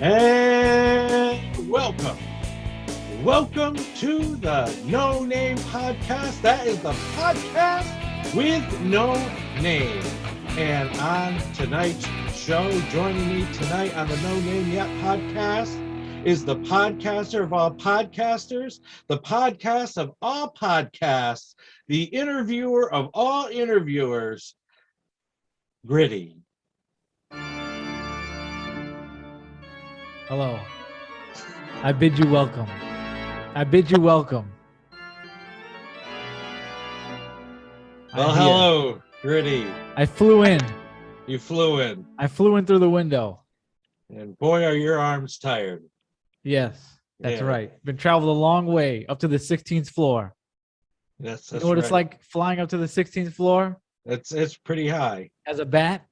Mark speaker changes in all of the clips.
Speaker 1: And welcome to the No Name Podcast. That is the podcast with no name. And on tonight's show, joining me tonight on the No Name Yet podcast is the podcaster of all podcasters, the podcast of all podcasts, the interviewer of all interviewers, Griddy.
Speaker 2: Hello. I bid you welcome.
Speaker 1: Well, hello, Griddy.
Speaker 2: I flew in.
Speaker 1: You flew in.
Speaker 2: I flew in through the window.
Speaker 1: And boy, are your arms tired.
Speaker 2: Yes, that's
Speaker 1: Yeah.
Speaker 2: right. Been traveled a long way up to the 16th floor.
Speaker 1: That's
Speaker 2: You know what it's like flying up to the 16th floor
Speaker 1: It's pretty high.
Speaker 2: as a bat?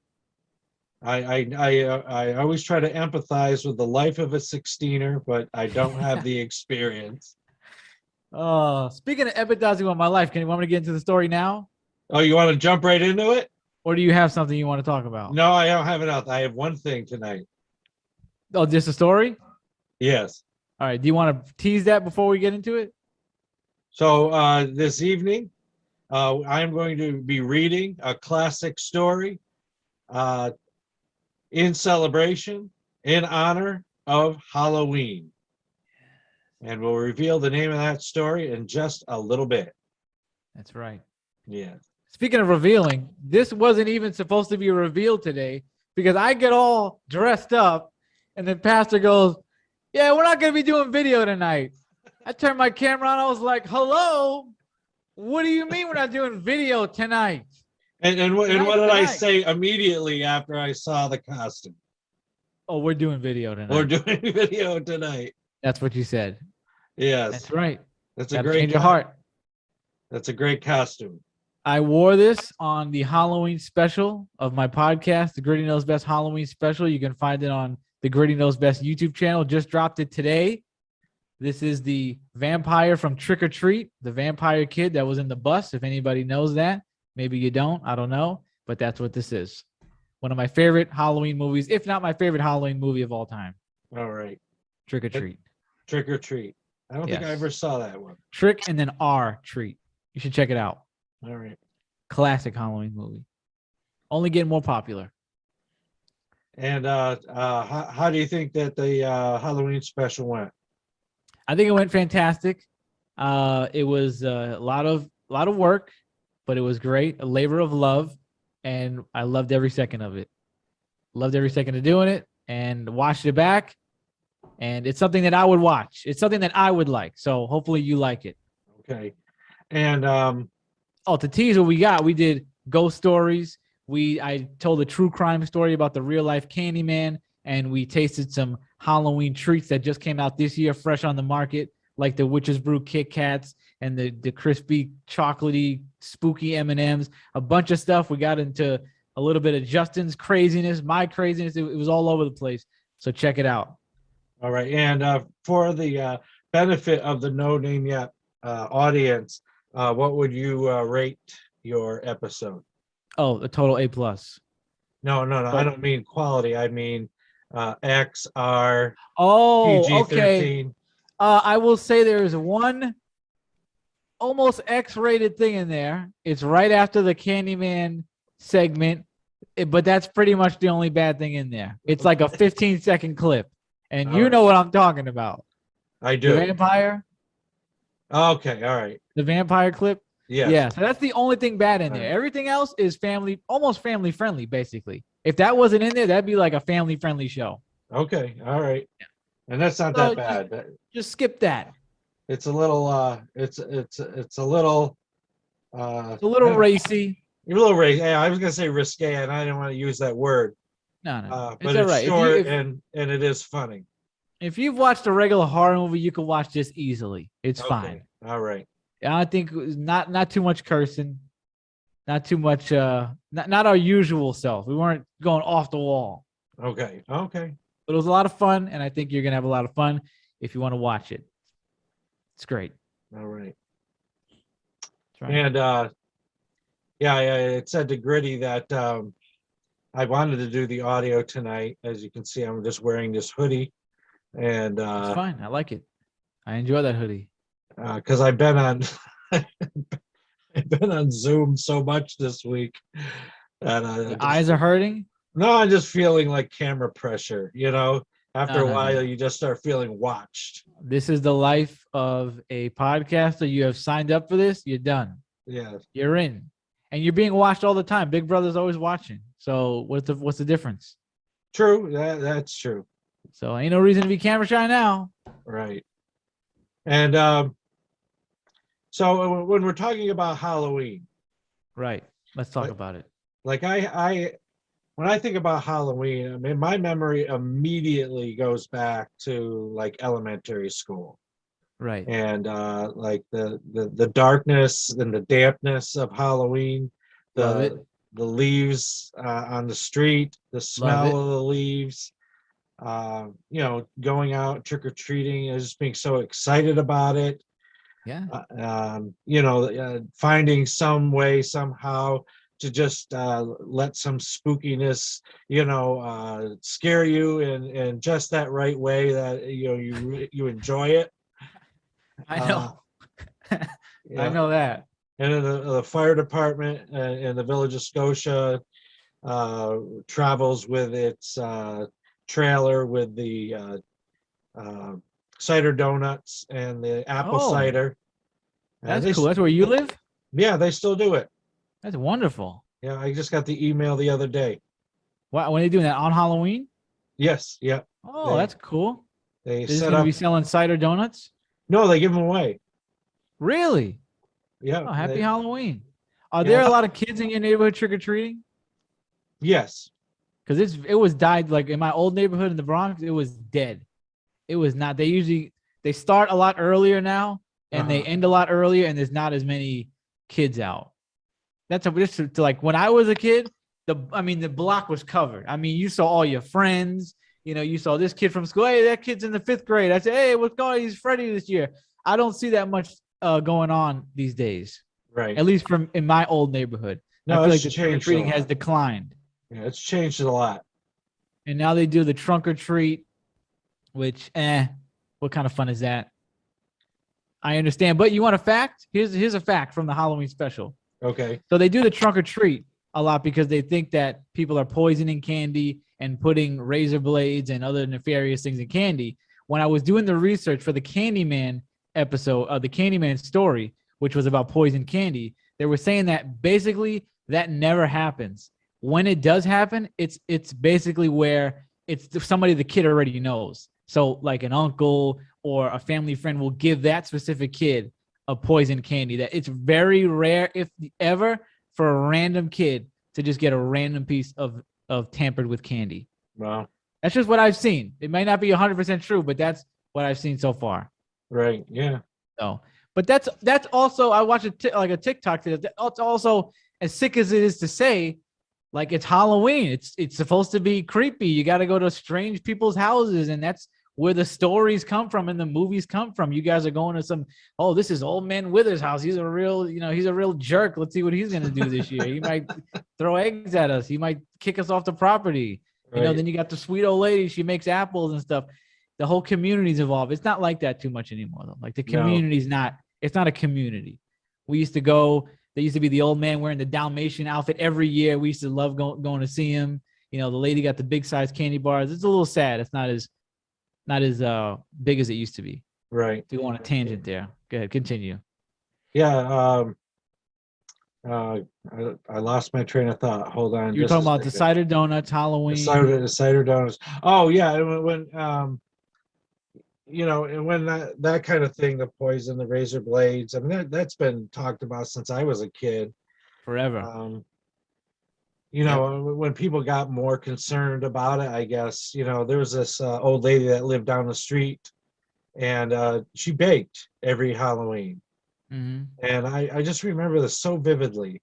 Speaker 1: I always try to empathize with the life of a 16er, but I don't have the experience.
Speaker 2: Speaking of empathizing with my life, can you want me to get into the story now?
Speaker 1: Oh, you want to jump right into it?
Speaker 2: Or do you have something you want to talk about?
Speaker 1: No, I don't have enough. I have one thing tonight.
Speaker 2: Oh, just a story?
Speaker 1: Yes.
Speaker 2: All right. Do you want to tease that before we get into it?
Speaker 1: So this evening, I'm going to be reading a classic story in celebration, in honor of Halloween. And we'll reveal the name of that story in just a little bit.
Speaker 2: That's right.
Speaker 1: Yeah.
Speaker 2: Speaking of revealing, this wasn't even supposed to be revealed today because I get all dressed up and then Pastor goes, "Yeah, we're not going to be doing video tonight." I turned my camera on. I was like, "Hello? What do you mean we're not doing video tonight?"
Speaker 1: And what did I say immediately after I saw the costume?
Speaker 2: Oh, we're doing video tonight.
Speaker 1: We're doing video tonight.
Speaker 2: That's what you said.
Speaker 1: Yes.
Speaker 2: That's right.
Speaker 1: That's
Speaker 2: Gotta change your heart.
Speaker 1: That's a great costume.
Speaker 2: I wore this on the Halloween special of my podcast, the Griddy Knows Best Halloween special. You can find it on the Griddy Knows Best YouTube channel. Just dropped it today. This is the vampire from Trick or Treat, the vampire kid that was in the bus. If anybody knows that, maybe you don't. I don't know, but that's what this is. One of my favorite Halloween movies, if not my favorite Halloween movie of all time.
Speaker 1: All right.
Speaker 2: Trick or Treat.
Speaker 1: Trick or Treat. I don't think I ever saw that one.
Speaker 2: Trick and then R Treat. You should check it out.
Speaker 1: All right.
Speaker 2: Classic Halloween movie. Only getting more popular.
Speaker 1: And how do you think that the Halloween special went?
Speaker 2: I think it went fantastic. It was a lot of work, but it was great. A labor of love, and I loved every second of it. Loved every second of doing it, and watched it back. And it's something that I would watch. It's something that I would like. So hopefully you like it.
Speaker 1: Okay. And
Speaker 2: to tease what we got, we did ghost stories. I told a true crime story about the real life Candyman, and we tasted some Halloween treats that just came out this year, fresh on the market, like the Witch's Brew Kit Kats and the crispy, chocolatey, spooky M&Ms. A bunch of stuff. We got into a little bit of Justin's craziness, my craziness. It was all over the place. So check it out.
Speaker 1: All right. And for the benefit of the No Name Yet audience, what would you rate your episode?
Speaker 2: Oh, a total A+.
Speaker 1: No. I don't mean quality. I mean X, R,
Speaker 2: Oh,
Speaker 1: PG-13.
Speaker 2: okay. I will say there is one almost X-rated thing in there. It's right after the Candyman segment, but that's pretty much the only bad thing in there. It's like a 15-second clip, and you know what I'm talking about.
Speaker 1: I do.
Speaker 2: The vampire.
Speaker 1: Okay, all right.
Speaker 2: The vampire clip.
Speaker 1: Yeah.
Speaker 2: Yeah. So that's the only thing bad in there. Everything else is almost family friendly, basically. If that wasn't in there, that'd be like a family friendly show.
Speaker 1: Okay, all right. Yeah. And that's not that bad.
Speaker 2: Just skip that.
Speaker 1: It's a little it's a little
Speaker 2: racy.
Speaker 1: A little racy. Yeah, I was gonna say risque, and I didn't want to use that word.
Speaker 2: No.
Speaker 1: But it's right. Short and it is funny.
Speaker 2: If you've watched a regular horror movie, you can watch this easily. It's fine.
Speaker 1: All right.
Speaker 2: I think not too much cursing, not too much. Not our usual self. We weren't going off the wall.
Speaker 1: Okay.
Speaker 2: But it was a lot of fun, and I think you're gonna have a lot of fun if you want to watch it. It's great.
Speaker 1: All right.
Speaker 2: That's right.
Speaker 1: And it said to Griddy that I wanted to do the audio tonight. As you can see, I'm just wearing this hoodie and
Speaker 2: It's fine. I like it. I enjoy that hoodie.
Speaker 1: because I've been on I've been on Zoom so much this week, and I
Speaker 2: Your
Speaker 1: just
Speaker 2: eyes are hurting.
Speaker 1: no, I'm just feeling like camera pressure. After
Speaker 2: No,
Speaker 1: a
Speaker 2: no, no.
Speaker 1: while, you just start feeling watched.
Speaker 2: This is the life of a podcaster. You have signed up for this. You're done.
Speaker 1: Yeah,
Speaker 2: You're in, and you're being watched all the time. Big Brother's always watching. So what's the difference?
Speaker 1: true. That's true.
Speaker 2: So ain't no reason to be camera shy now.
Speaker 1: Right. And so when we're talking about Halloween,
Speaker 2: Right. Let's talk
Speaker 1: like,
Speaker 2: about it.
Speaker 1: like I when I think about Halloween, I mean, my memory immediately goes back to like elementary school,
Speaker 2: Right.
Speaker 1: and like the darkness and the dampness of Halloween,
Speaker 2: Love it.
Speaker 1: the leaves on the street, the
Speaker 2: Love
Speaker 1: smell
Speaker 2: it.
Speaker 1: of the leaves, going out trick or treating, and just being so excited about it.
Speaker 2: Yeah.
Speaker 1: Finding some way somehow to just let some spookiness, scare you in just that right way that you enjoy it.
Speaker 2: I
Speaker 1: Uh,
Speaker 2: know. I
Speaker 1: yeah,
Speaker 2: know that.
Speaker 1: and then the fire department in the village of Scotia travels with its trailer with the uh, cider donuts and the apple
Speaker 2: Oh,
Speaker 1: cider.
Speaker 2: that's
Speaker 1: They
Speaker 2: cool. That's where you live?
Speaker 1: Yeah, they still do it.
Speaker 2: That's wonderful.
Speaker 1: Yeah, I just got the email the other day.
Speaker 2: Wow, when are they doing that on Halloween?
Speaker 1: Yes, yeah.
Speaker 2: Oh,
Speaker 1: They
Speaker 2: that's cool.
Speaker 1: they
Speaker 2: They're just
Speaker 1: set
Speaker 2: gonna be
Speaker 1: up.
Speaker 2: selling cider donuts?
Speaker 1: No, they give them away.
Speaker 2: Really?
Speaker 1: Yeah,
Speaker 2: Oh, happy Halloween. Are
Speaker 1: yeah,
Speaker 2: there a lot of kids in your neighborhood trick-or-treating?
Speaker 1: yes.
Speaker 2: Because it was died like in my old neighborhood in the Bronx, it was dead. It was not. They start a lot earlier now and they
Speaker 1: Uh-huh.
Speaker 2: end a lot earlier, and there's not as many kids out. That's just to like when I was a kid, the block was covered. I mean, you saw all your friends. You saw this kid from school. Hey, that kid's in the 5th grade. I said, hey, what's going on? He's Freddie this year. I don't see that much going on these days,
Speaker 1: Right.
Speaker 2: at least from in my old neighborhood. I
Speaker 1: No,
Speaker 2: feel
Speaker 1: it's
Speaker 2: like the trick or
Speaker 1: changed a
Speaker 2: treating has
Speaker 1: lot.
Speaker 2: declined,
Speaker 1: Yeah, it's changed a lot.
Speaker 2: and now they do the trunk or treat, which what kind of fun is that? I understand, but you want a fact? Here's a fact from the Halloween special.
Speaker 1: Okay.
Speaker 2: So they do the trunk or treat a lot because they think that people are poisoning candy and putting razor blades and other nefarious things in candy. When I was doing the research for the Candyman episode of the Candyman story, which was about poison candy, they were saying that basically that never happens. When it does happen, it's basically where it's somebody the kid already knows. So like an uncle or a family friend will give that specific kid a poison candy. That it's very rare, if ever, for a random kid to just get a random piece of tampered with candy.
Speaker 1: Well,
Speaker 2: That's just what I've seen. It might not be 100% true, but that's what I've seen so far.
Speaker 1: right. Yeah.
Speaker 2: So, but that's also I watched like a TikTok today. That's also as sick as it is to say. Like it's Halloween. It's supposed to be creepy. You got to go to strange people's houses, and that's where the stories come from and the movies come from. You guys are going to this is Old Man Withers' house. He's a real jerk. Let's see what he's gonna do this year. He might throw eggs at us. He might kick us off the property.
Speaker 1: Right.
Speaker 2: Then you got the sweet old lady. She makes apples and stuff. The whole community's involved. It's not like that too much anymore, though. Like the
Speaker 1: No.
Speaker 2: community's not. It's not a community. We used to go. There used to be the old man wearing the Dalmatian outfit every year. We used to love going to see him. The lady got the big size candy bars. It's a little sad. It's not as big as it used to be.
Speaker 1: Right.
Speaker 2: To go on a tangent there. Go ahead, continue.
Speaker 1: Yeah. I lost my train of thought. Hold on.
Speaker 2: You were
Speaker 1: Just a
Speaker 2: talking about the
Speaker 1: second.
Speaker 2: cider donuts, Halloween.
Speaker 1: The cider donuts. Oh yeah. When and when that kind of thing, the poison, the razor blades. I mean, that's been talked about since I was a kid.
Speaker 2: Forever.
Speaker 1: When people got more concerned about it, I guess, there was this old lady that lived down the street, and she baked every Halloween.
Speaker 2: Mm-hmm.
Speaker 1: And I just remember this so vividly.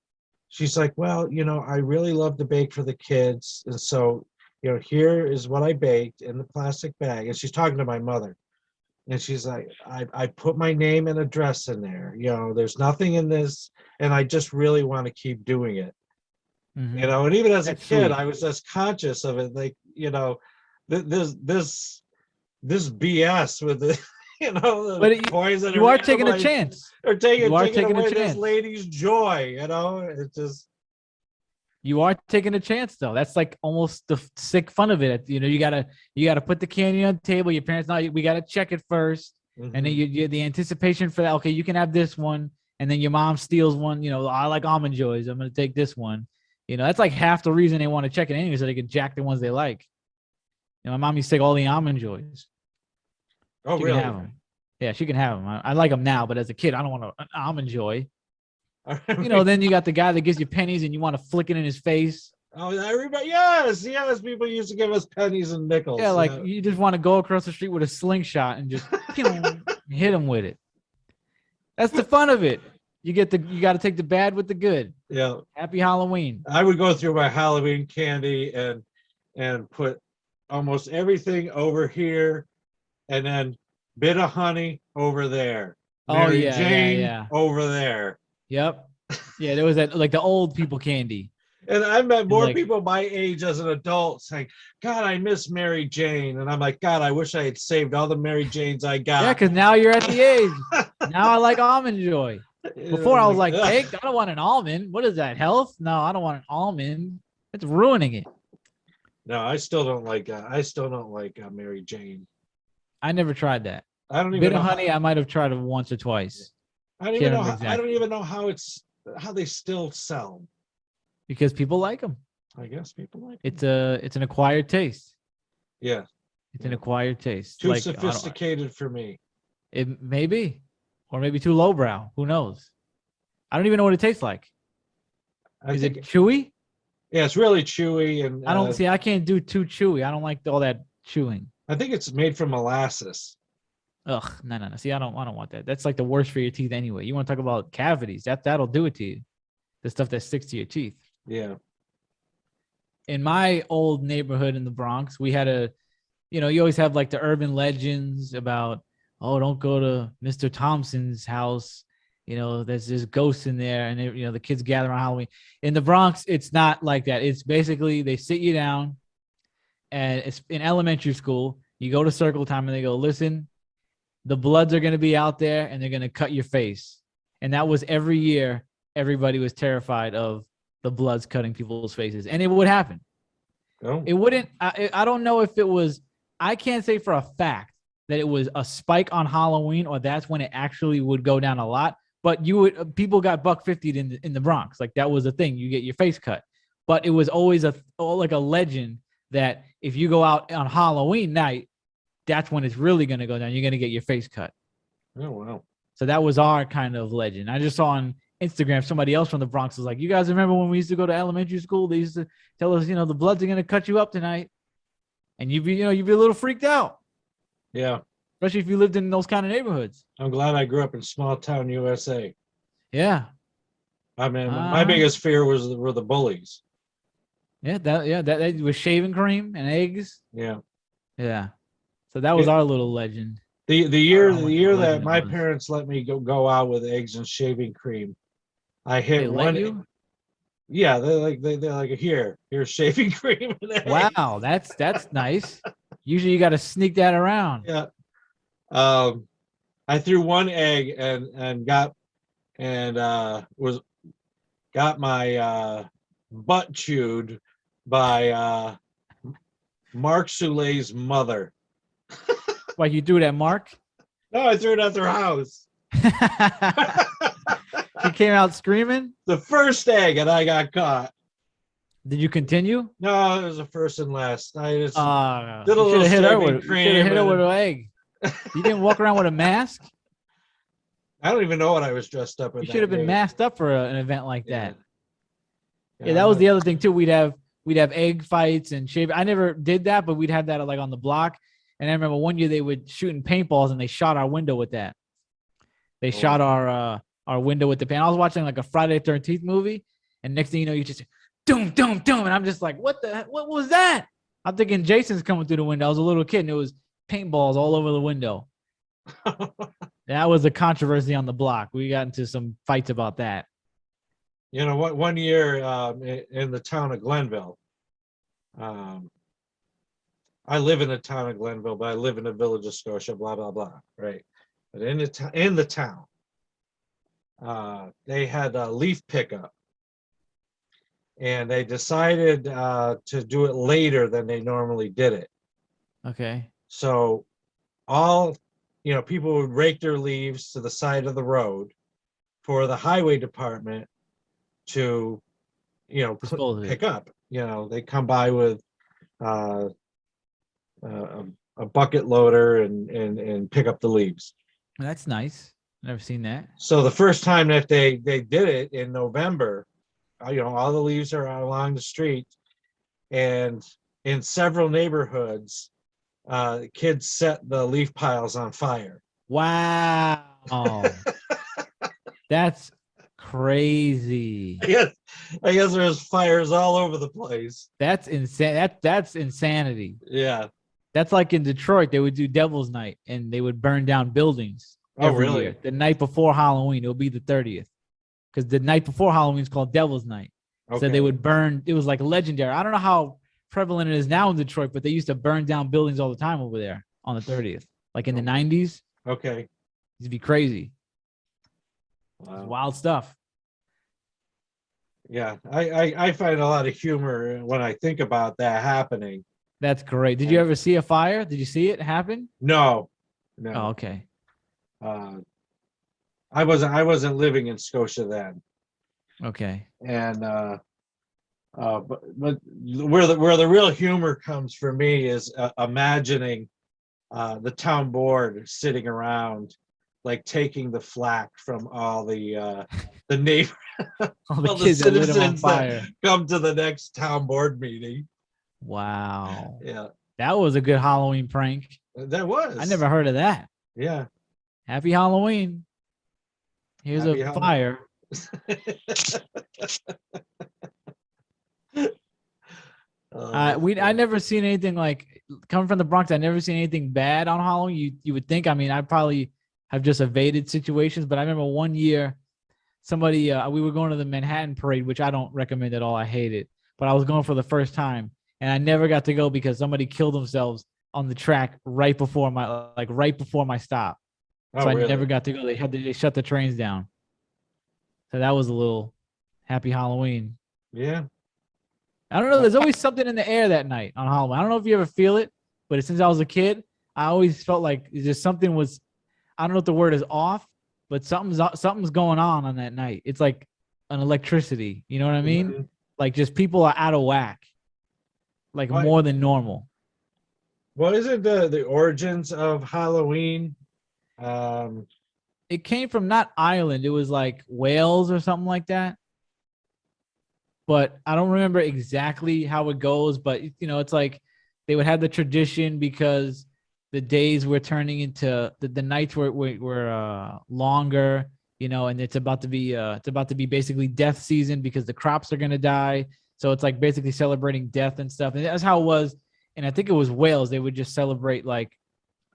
Speaker 1: She's like, well, I really love to bake for the kids. And so, here is what I baked in the plastic bag. And she's talking to my mother. And she's like, I put my name and address in there. There's nothing in this. And I just really want to keep doing it.
Speaker 2: Mm-hmm.
Speaker 1: And even as
Speaker 2: That's
Speaker 1: a kid,
Speaker 2: sweet.
Speaker 1: I was just conscious of it. Like, this this BS with the the
Speaker 2: But
Speaker 1: poison.
Speaker 2: you are taking a chance.
Speaker 1: Or taking
Speaker 2: away
Speaker 1: this lady's joy. It's just.
Speaker 2: You are taking a chance though. That's like almost the sick fun of it. You gotta put the candy on the table. Your parents know we gotta check it 1st, and then you the anticipation for that. Okay, you can have this one, and then your mom steals one. I like almond joys. I'm gonna take this one. That's like half the reason they want to check it anyway, so they can jack the ones they like. My mom used to take all the almond joys.
Speaker 1: Oh,
Speaker 2: she
Speaker 1: really?
Speaker 2: Can have them. Yeah, she can have them. I like them now, but as a kid, I don't want an almond joy. Then you got the guy that gives you pennies and you want to flick it in his face.
Speaker 1: Oh, everybody! Yes. People used to give us pennies and nickels.
Speaker 2: Yeah, like you just want to go across the street with a slingshot and just hit him with it. That's the fun of it. You got to take the bad with the good.
Speaker 1: Yeah.
Speaker 2: Happy Halloween.
Speaker 1: I would go through my Halloween candy and put almost everything over here, and then bit of honey over there. Mary Jane over there.
Speaker 2: Yep. Yeah, there was that, like the old people candy.
Speaker 1: And I met more people my age as an adult saying, God, I miss Mary Jane. And I'm like, God, I wish I had saved all the Mary Janes I got.
Speaker 2: Yeah, because now you're at the age. Now I like almond joy. Before I was like, egg, I don't want an almond. What is that, health? No, I don't want an almond. It's ruining it.
Speaker 1: No, I still don't like Mary Jane.
Speaker 2: I never tried that.
Speaker 1: I don't even
Speaker 2: bit
Speaker 1: know
Speaker 2: of honey. I might have tried it once or twice.
Speaker 1: I don't even know. I don't even know how they still sell.
Speaker 2: Because people like them.
Speaker 1: I guess people like
Speaker 2: them. It's an acquired taste.
Speaker 1: Yeah.
Speaker 2: It's an acquired taste.
Speaker 1: Too sophisticated for me.
Speaker 2: It may be. Or maybe too lowbrow. Who knows? I don't even know what it tastes like. Is it chewy?
Speaker 1: Yeah, it's really chewy, and
Speaker 2: I can't do too chewy. I don't like all that chewing.
Speaker 1: I think it's made from molasses.
Speaker 2: Ugh, no. See, I don't want that. That's like the worst for your teeth anyway. You want to talk about cavities? That'll do it to you. The stuff that sticks to your teeth.
Speaker 1: Yeah.
Speaker 2: In my old neighborhood in the Bronx, we had you always have like the urban legends about, oh, don't go to Mr. Thompson's house. There's this ghost in there, and the kids gather on Halloween. In the Bronx, it's not like that. It's basically they sit you down, and it's in elementary school. You go to circle time, and they go, listen, the Bloods are going to be out there, and they're going to cut your face. And that was every year. Everybody was terrified of the Bloods cutting people's faces, and it would happen.
Speaker 1: Oh.
Speaker 2: It wouldn't. I don't know if it was. I can't say for a fact that it was a spike on Halloween or that's when it actually would go down a lot. But people got $150 in the Bronx. Like that was a thing. You get your face cut. But it was always like a legend that if you go out on Halloween night, that's when it's really going to go down. You're going to get your face cut.
Speaker 1: Oh, wow.
Speaker 2: So that was our kind of legend. I just saw on Instagram, somebody else from the Bronx was like, you guys remember when we used to go to elementary school? They used to tell us, the Bloods are going to cut you up tonight. And you'd be a little freaked out.
Speaker 1: Yeah.
Speaker 2: Especially if you lived in those kind of neighborhoods.
Speaker 1: I'm glad I grew up in small town USA.
Speaker 2: Yeah.
Speaker 1: I mean, my biggest fear were the bullies.
Speaker 2: Yeah, that was shaving cream and eggs.
Speaker 1: Yeah.
Speaker 2: Yeah. So that was our little legend.
Speaker 1: The year that my parents let me go out with eggs and shaving cream, I hit one. Yeah, they're like here's shaving cream and eggs.
Speaker 2: Wow, that's nice. Usually you got to sneak that around.
Speaker 1: Yeah. I threw one egg and got my butt chewed by Mark Soule's mother.
Speaker 2: Why, you threw it at Mark?
Speaker 1: No, I threw it at their house.
Speaker 2: She came out screaming?
Speaker 1: The first egg, and I got caught.
Speaker 2: Did you continue?
Speaker 1: No, it was the first and last. I just
Speaker 2: did a little shaving cream. You should have hit her with an egg. You didn't walk around with a mask?
Speaker 1: I don't even know what I was dressed up in.
Speaker 2: You should have been masked up for an event like that. Yeah, that was the other thing too. We'd have egg fights and shave. I never did that, but we'd have that like on the block. And I remember one year they would shooting paintballs and they shot our window with that. They shot our window with the paint. I was watching like a Friday the 13th movie, and next thing you know, you just doom, doom, doom, and I'm just like, what was that? I'm thinking Jason's coming through the window. I was a little kid, and it was paintballs all over the window. That was a controversy on the block. We got into some fights about that.
Speaker 1: One year in the town of Glenville, I live in a town of Glenville, but I live in a village of Scotia, blah, blah, blah, right? But in the town, they had a leaf pickup, and they decided to do it later than they normally did it.
Speaker 2: Okay.
Speaker 1: So all, people would rake their leaves to the side of the road for the highway department to,
Speaker 2: Dispose of it.
Speaker 1: pick up. They come by with uh, a bucket loader and pick up the leaves.
Speaker 2: That's nice. Never seen that.
Speaker 1: So the first time that they did it in November, all the leaves are along the street, and in several neighborhoods, kids set the leaf piles on fire.
Speaker 2: Wow. That's crazy.
Speaker 1: I guess there's fires all over the place.
Speaker 2: That's insane. That's insanity.
Speaker 1: Yeah.
Speaker 2: That's like in Detroit, they would do Devil's Night and they would burn down buildings every
Speaker 1: really?
Speaker 2: year. The night before Halloween, it'll be the 30th. Because the night before Halloween is called Devil's Night.
Speaker 1: Okay.
Speaker 2: So they would burn, it was like legendary. I don't know how prevalent it is now in Detroit, but they used to burn down buildings all the time over there on the 30th. Like in the 90s.
Speaker 1: Okay.
Speaker 2: It'd be crazy.
Speaker 1: Wow.
Speaker 2: Wild stuff.
Speaker 1: Yeah, I find a lot of humor when I think about that happening.
Speaker 2: That's great. Did you ever see a fire? Did you see it happen?
Speaker 1: No.
Speaker 2: Oh, okay.
Speaker 1: I wasn't living in Scotia then,
Speaker 2: Okay.
Speaker 1: and but where the real humor comes for me is imagining the town board sitting around, like taking the flack from all the neighbors.
Speaker 2: All the kids that lit them on fire.
Speaker 1: Come to the next town board meeting.
Speaker 2: Wow.
Speaker 1: Yeah.
Speaker 2: That was a good Halloween prank.
Speaker 1: That was.
Speaker 2: I never heard of that.
Speaker 1: Yeah.
Speaker 2: Happy Halloween. Here's
Speaker 1: Happy
Speaker 2: a fire. I never seen anything like, coming from the Bronx. I never seen anything bad on Halloween. You would think. I mean, I probably have just evaded situations, but I remember one year, somebody we were going to the Manhattan Parade, which I don't recommend at all. I hate it, but I was going for the first time, and I never got to go because somebody killed themselves on the track right before my stop.
Speaker 1: Oh,
Speaker 2: So I
Speaker 1: really?
Speaker 2: never got to go. They shut the trains down. So that was a little happy Halloween.
Speaker 1: Yeah.
Speaker 2: I don't know. There's always something in the air that night on Halloween. I don't know if you ever feel it, but since I was a kid, I always felt like just something was, I don't know if the word is off, but something's going on that night. It's like an electricity. You know what I mean?
Speaker 1: Mm-hmm.
Speaker 2: Like just people are out of whack, like more than normal.
Speaker 1: Well, isn't the origins of Halloween?
Speaker 2: It came from not Ireland. It was like Wales or something like that. But I don't remember exactly how it goes. But it's like they would have the tradition because the days were turning into the nights were longer, and it's about to be basically death season because the crops are gonna die. So it's like basically celebrating death and stuff. And that's how it was. And I think it was Wales. They would just celebrate, like,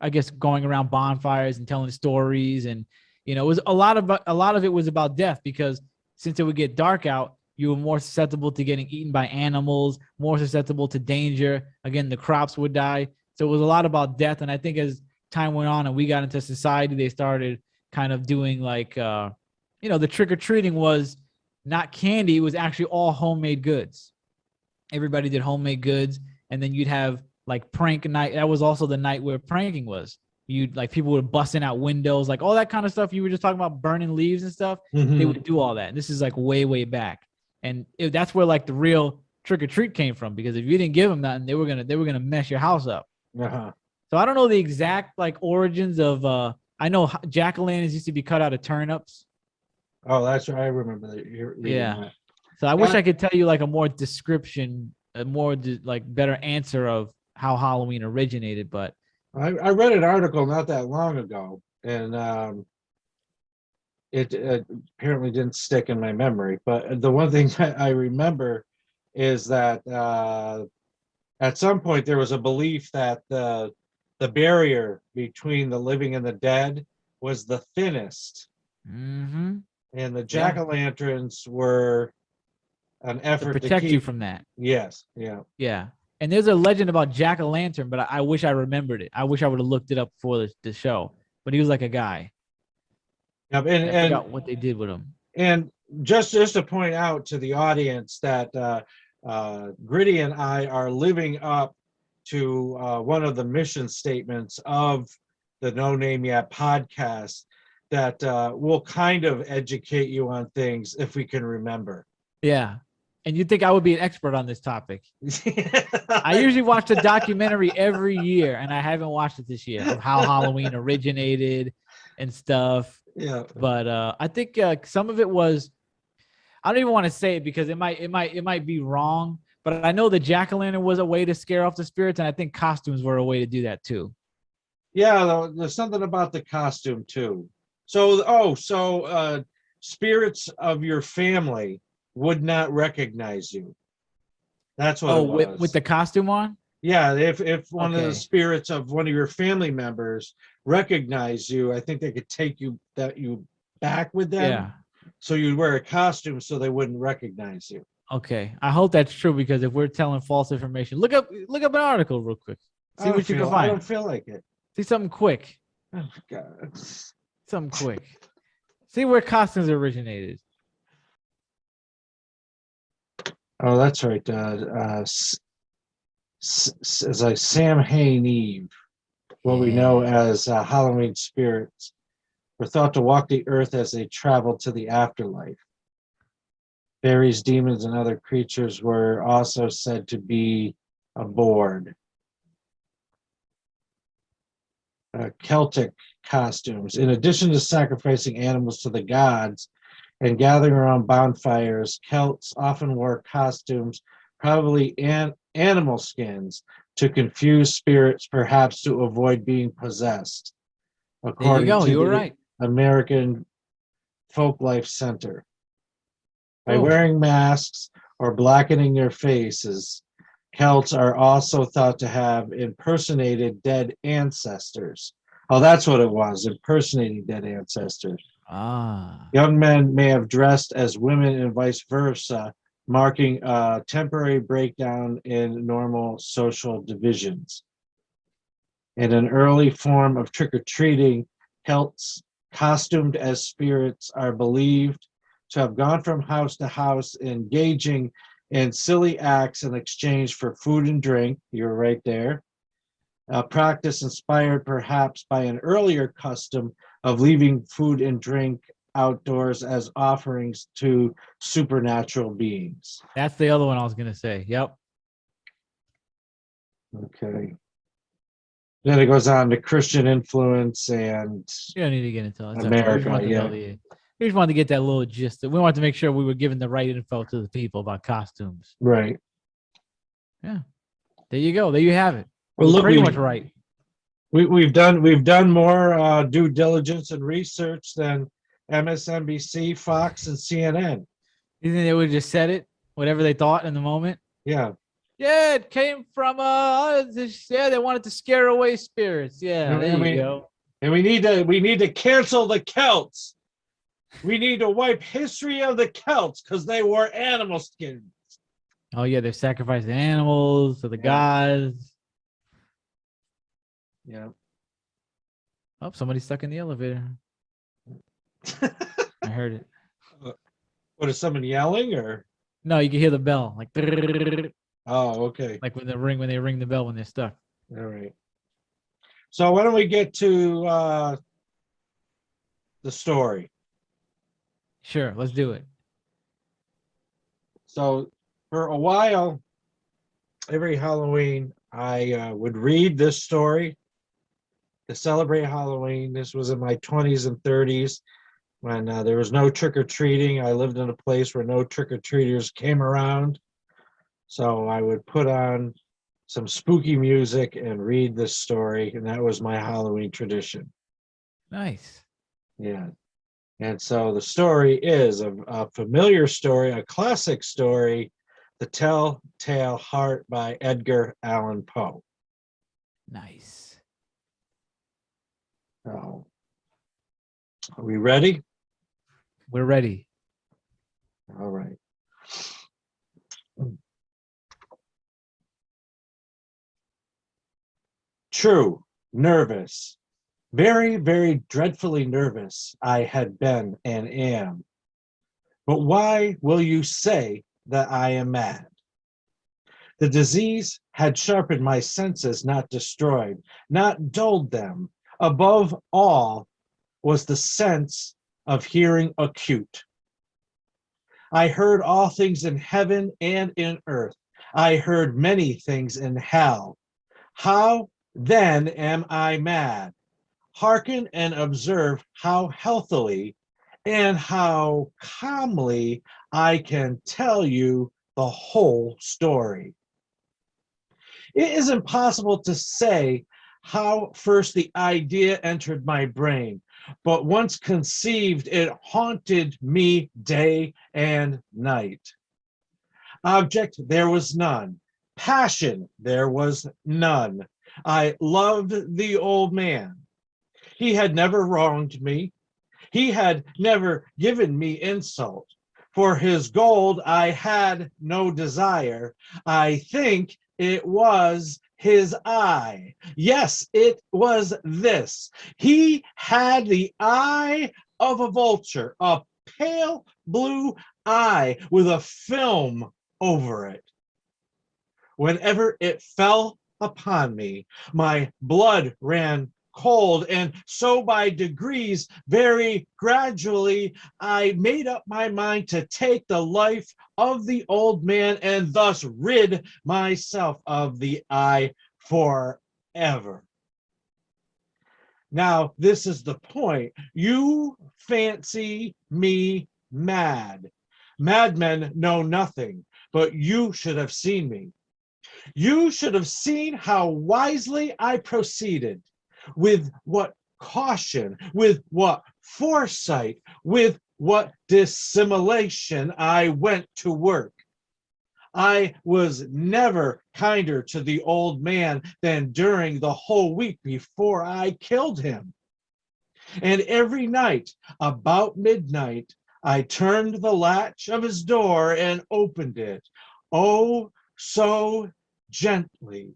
Speaker 2: I guess, going around bonfires and telling stories, and it was a lot of it was about death because since it would get dark out, you were more susceptible to getting eaten by animals, more susceptible to danger. Again, the crops would die. So it was a lot about death. And I think as time went on and we got into society, they started kind of doing like, the trick-or-treating was not candy. It was actually all homemade goods. Everybody did homemade goods. And then you'd have like prank night. That was also the night where pranking was. People were busting out windows, like all that kind of stuff. You were just talking about burning leaves and stuff.
Speaker 1: Mm-hmm.
Speaker 2: They would do all that. And this is like way, way back. And that's where like the real trick or treat came from, because if you didn't give them nothing, they were gonna mess your house up.
Speaker 1: Uh-huh.
Speaker 2: So I don't know the exact like origins of. I know jack-o'-lanterns used to be cut out of turnips.
Speaker 1: Oh, that's right. I remember that.
Speaker 2: Yeah.
Speaker 1: That.
Speaker 2: So I wish I could tell you like a more description, a more like better answer of how Halloween originated, but
Speaker 1: I read an article not that long ago, and it apparently didn't stick in my memory. But the one thing I remember is that at some point there was a belief that the barrier between the living and the dead was the thinnest,
Speaker 2: and
Speaker 1: the jack-o'-lanterns were an effort
Speaker 2: to protect you from that.
Speaker 1: Yes, yeah,
Speaker 2: yeah. And there's a legend about Jack-o'-lantern, but I wish I remembered it. I wish I would have looked it up for the show. But he was like a guy.
Speaker 1: Yep,
Speaker 2: I forgot what they did with him.
Speaker 1: and just to point out to the audience that Griddy and I are living up to one of the mission statements of the No Name Yet podcast, that will kind of educate you on things if we can remember.
Speaker 2: Yeah. And you'd think I would be an expert on this topic. I usually watch the documentary every year, and I haven't watched it this year, of how Halloween originated and stuff.
Speaker 1: Yeah.
Speaker 2: But I think some of it was, I don't even want to say it because it might be wrong. But I know the jack-o'-lantern was a way to scare off the spirits, and I think costumes were a way to do that too.
Speaker 1: Yeah, there's something about the costume too. So spirits of your family would not recognize you. That's what it was.
Speaker 2: With the costume on?
Speaker 1: Yeah, if one of the
Speaker 2: Okay.
Speaker 1: spirits of one of your family members recognize you, I think they could take you back with them.
Speaker 2: Yeah.
Speaker 1: So you'd wear a costume so they wouldn't recognize you.
Speaker 2: Okay. I hope that's true, because if we're telling false information, look up an article real quick. See what you can find.
Speaker 1: I don't feel like it.
Speaker 2: See something quick.
Speaker 1: Oh God.
Speaker 2: Something quick. See where costumes originated.
Speaker 1: Oh, that's right. As like Sam Hain Eve, what we know as Halloween spirits, were thought to walk the earth as they traveled to the afterlife. Fairies, demons, and other creatures were also said to be aboard. Celtic costumes. In addition to sacrificing animals to the gods and gathering around bonfires, Celts often wore costumes, probably animal skins, to confuse spirits, perhaps to avoid being possessed.
Speaker 2: There you go. You were right.
Speaker 1: American Folklife Center. By
Speaker 2: Oh.
Speaker 1: wearing masks or blackening their faces, Celts are also thought to have impersonated dead ancestors. Oh, that's what it was, impersonating dead ancestors.
Speaker 2: Ah.
Speaker 1: Young men may have dressed as women and vice versa, marking a temporary breakdown in normal social divisions. In an early form of trick-or-treating, Celts costumed as spirits are believed to have gone from house to house, engaging in silly acts in exchange for food and drink. You're right there. A practice inspired perhaps by an earlier custom of leaving food and drink outdoors as offerings to supernatural beings.
Speaker 2: That's the other one I was going to say. Yep.
Speaker 1: Okay. Then it goes on to Christian influence and
Speaker 2: You don't need to get into it. It's
Speaker 1: America,
Speaker 2: okay. We just wanted to get that little gist. We wanted to make sure we were giving the right info to the people about costumes.
Speaker 1: right.
Speaker 2: Yeah. There you go. There you have it.
Speaker 1: Well,
Speaker 2: We're
Speaker 1: look,
Speaker 2: pretty much right.
Speaker 1: We've done more due diligence and research than MSNBC, Fox, and CNN.
Speaker 2: You think they would have just said it, whatever they thought in the moment?
Speaker 1: Yeah.
Speaker 2: Yeah, it came from they wanted to scare away spirits. Yeah, there you go.
Speaker 1: And we need to cancel the Celts. We need to wipe history of the Celts because they wore animal skins.
Speaker 2: Oh yeah, they're sacrificing animals to the gods.
Speaker 1: Yeah.
Speaker 2: Oh, somebody's stuck in the elevator. I heard it.
Speaker 1: What, is someone yelling or?
Speaker 2: No, you can hear the bell, like.
Speaker 1: Oh, okay.
Speaker 2: Like when they ring the bell when they're stuck.
Speaker 1: All right. So why don't we get to the story?
Speaker 2: Sure, let's do it.
Speaker 1: So for a while, every Halloween, I would read this story to celebrate Halloween. This was in my 20s and 30s when there was no trick-or-treating. I lived in a place where no trick-or-treaters came around. So I would put on some spooky music and read this story, and that was my Halloween tradition.
Speaker 2: Nice.
Speaker 1: Yeah. And so the story is a familiar story, a classic story, The Telltale Heart by Edgar Allan Poe.
Speaker 2: Nice.
Speaker 1: So, are we ready?
Speaker 2: We're ready.
Speaker 1: All right. True, nervous, very, very dreadfully nervous I had been and am. But why will you say that I am mad? The disease had sharpened my senses, not destroyed, not dulled them. Above all was the sense of hearing acute. I heard all things in heaven and in earth. I heard many things in hell. How then am I mad? Hearken and observe how healthily and how calmly I can tell you the whole story. It is impossible to say how first the idea entered my brain, but once conceived, it haunted me day and night. Object there was none. Passion there was none. I loved the old man. He had never wronged me. He had never given me insult. For his gold I had no desire. I think it was his eye. Yes, it was this. He had the eye of a vulture, a pale blue eye with a film over it. Whenever it fell upon me, my blood ran cold, and so by degrees, very gradually, I made up my mind to take the life of the old man and thus rid myself of the eye forever. Now, this is the point. You fancy me mad. Madmen know nothing, but you should have seen me. You should have seen how wisely I proceeded, with what caution, with what foresight, with what dissimulation I went to work. I was never kinder to the old man than during the whole week before I killed him. And every night, about midnight, I turned the latch of his door and opened it. Oh, so gently.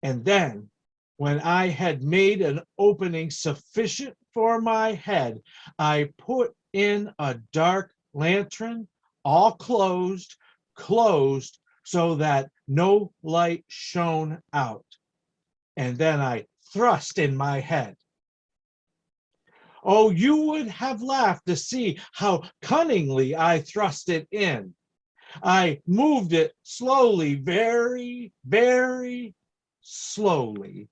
Speaker 1: And then, when I had made an opening sufficient for my head, I put in a dark lantern, all closed, so that no light shone out. And then I thrust in my head. Oh, you would have laughed to see how cunningly I thrust it in. I moved it slowly, very, very slowly,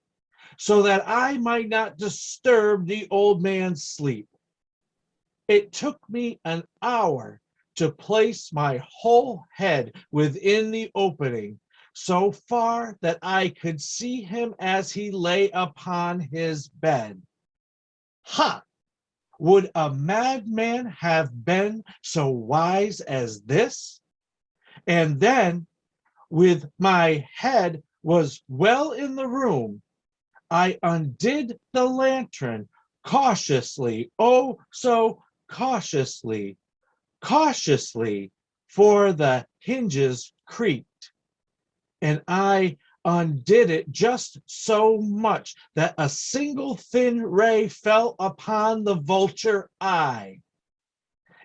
Speaker 1: so that I might not disturb the old man's sleep. It took me an hour to place my whole head within the opening, so far that I could see him as he lay upon his bed. Ha! Would a madman have been so wise as this? And then, with my head was well in the room, I undid the lantern cautiously, oh, so cautiously, for the hinges creaked. And I undid it just so much that a single thin ray fell upon the vulture eye.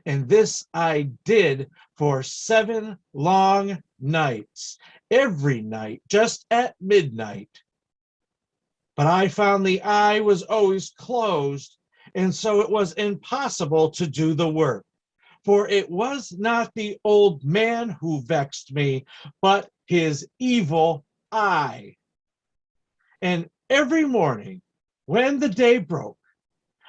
Speaker 1: And this I did for 7 long nights, every night, just at midnight. But I found the eye was always closed, and so it was impossible to do the work. For it was not the old man who vexed me, but his evil eye. And every morning, when the day broke,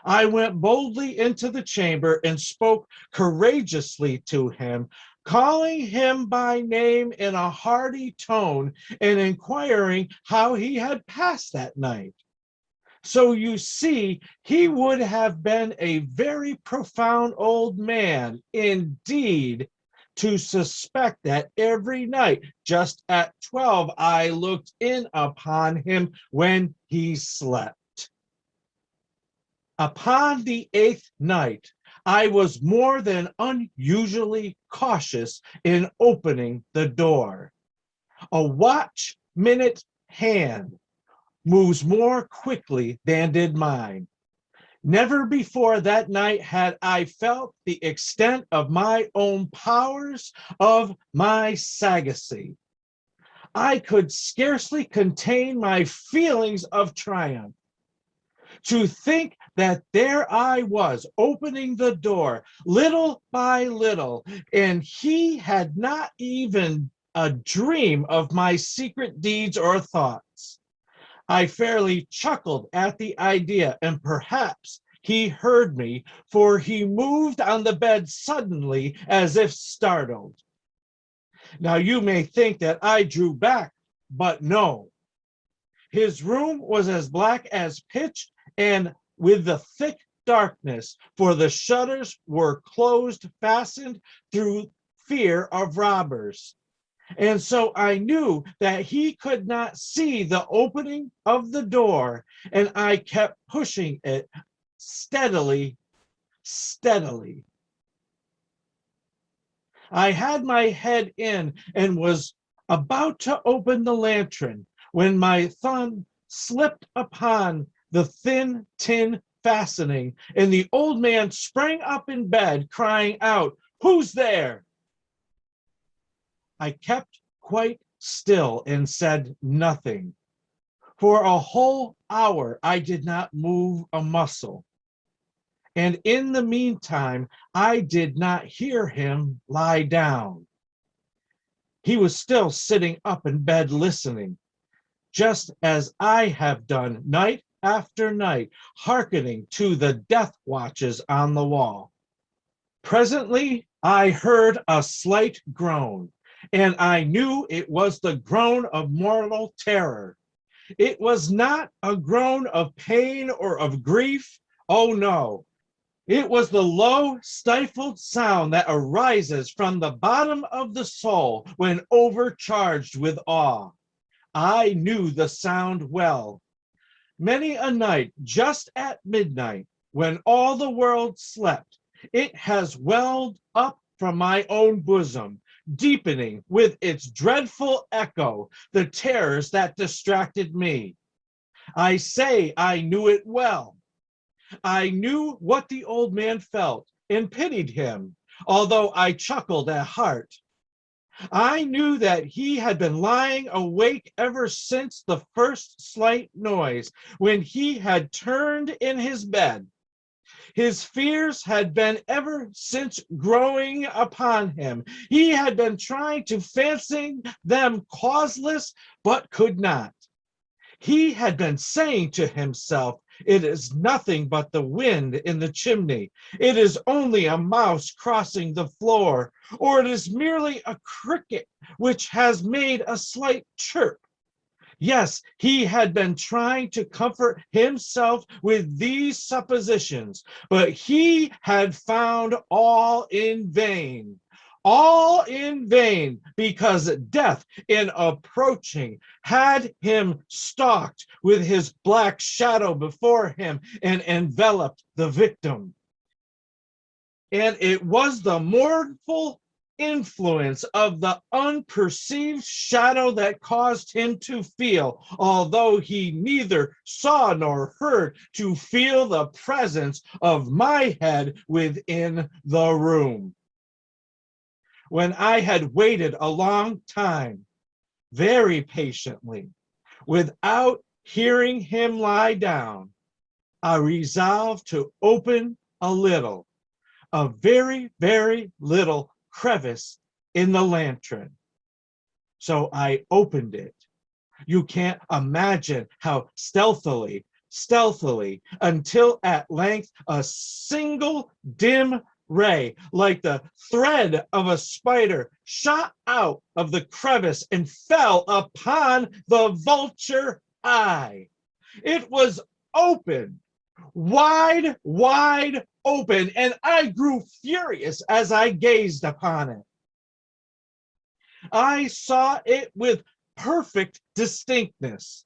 Speaker 1: I went boldly into the chamber and spoke courageously to him, calling him by name in a hearty tone and inquiring how he had passed that night. So you see, he would have been a very profound old man indeed to suspect that every night, just at 12, I looked in upon him when he slept. Upon the 8th night, I was more than unusually cautious in opening the door. A watch minute hand, moves more quickly than did mine. Never before that night had I felt the extent of my own powers, of my sagacy. I could scarcely contain my feelings of triumph. To think that there I was opening the door little by little, and he had not even a dream of my secret deeds or thoughts. I fairly chuckled at the idea, and perhaps he heard me, for he moved on the bed suddenly as if startled. Now you may think that I drew back, but no. His room was as black as pitch and with the thick darkness, for the shutters were closed, fastened through fear of robbers. And so I knew that he could not see the opening of the door, and I kept pushing it steadily, steadily. I had my head in and was about to open the lantern when my thumb slipped upon the thin tin fastening, and the old man sprang up in bed, crying out, "Who's there?" I kept quite still and said nothing. For a whole hour, I did not move a muscle. And in the meantime, I did not hear him lie down. He was still sitting up in bed listening, just as I have done night after night, hearkening to the death watches on the wall. Presently, I heard a slight groan, and I knew it was the groan of mortal terror. It was not a groan of pain or of grief. Oh no. It was the low, stifled sound that arises from the bottom of the soul when overcharged with awe. I knew the sound well. Many a night, just at midnight, when all the world slept, it has welled up from my own bosom, deepening with its dreadful echo the terrors that distracted me. I say I knew it well. I knew what the old man felt and pitied him, although I chuckled at heart. I knew that he had been lying awake ever since the first slight noise, when he had turned in his bed. His fears had been ever since growing upon him. He had been trying to fancy them causeless, but could not. He had been saying to himself, "It is nothing but the wind in the chimney. It is only a mouse crossing the floor, or it is merely a cricket which has made a slight chirp." Yes, he had been trying to comfort himself with these suppositions, but he had found all in vain. All in vain, because death, in approaching, had him stalked with his black shadow before him and enveloped the victim. And it was the mournful influence of the unperceived shadow that caused him to feel, although he neither saw nor heard, to feel the presence of my head within the room. When I had waited a long time, very patiently, without hearing him lie down, I resolved to open a little, a very, very little crevice in the lantern. So I opened it. You can't imagine how stealthily, until at length a single dim ray, like the thread of a spider, shot out of the crevice and fell upon the vulture eye. It was open, wide, wide open, and I grew furious as I gazed upon it. I saw it with perfect distinctness.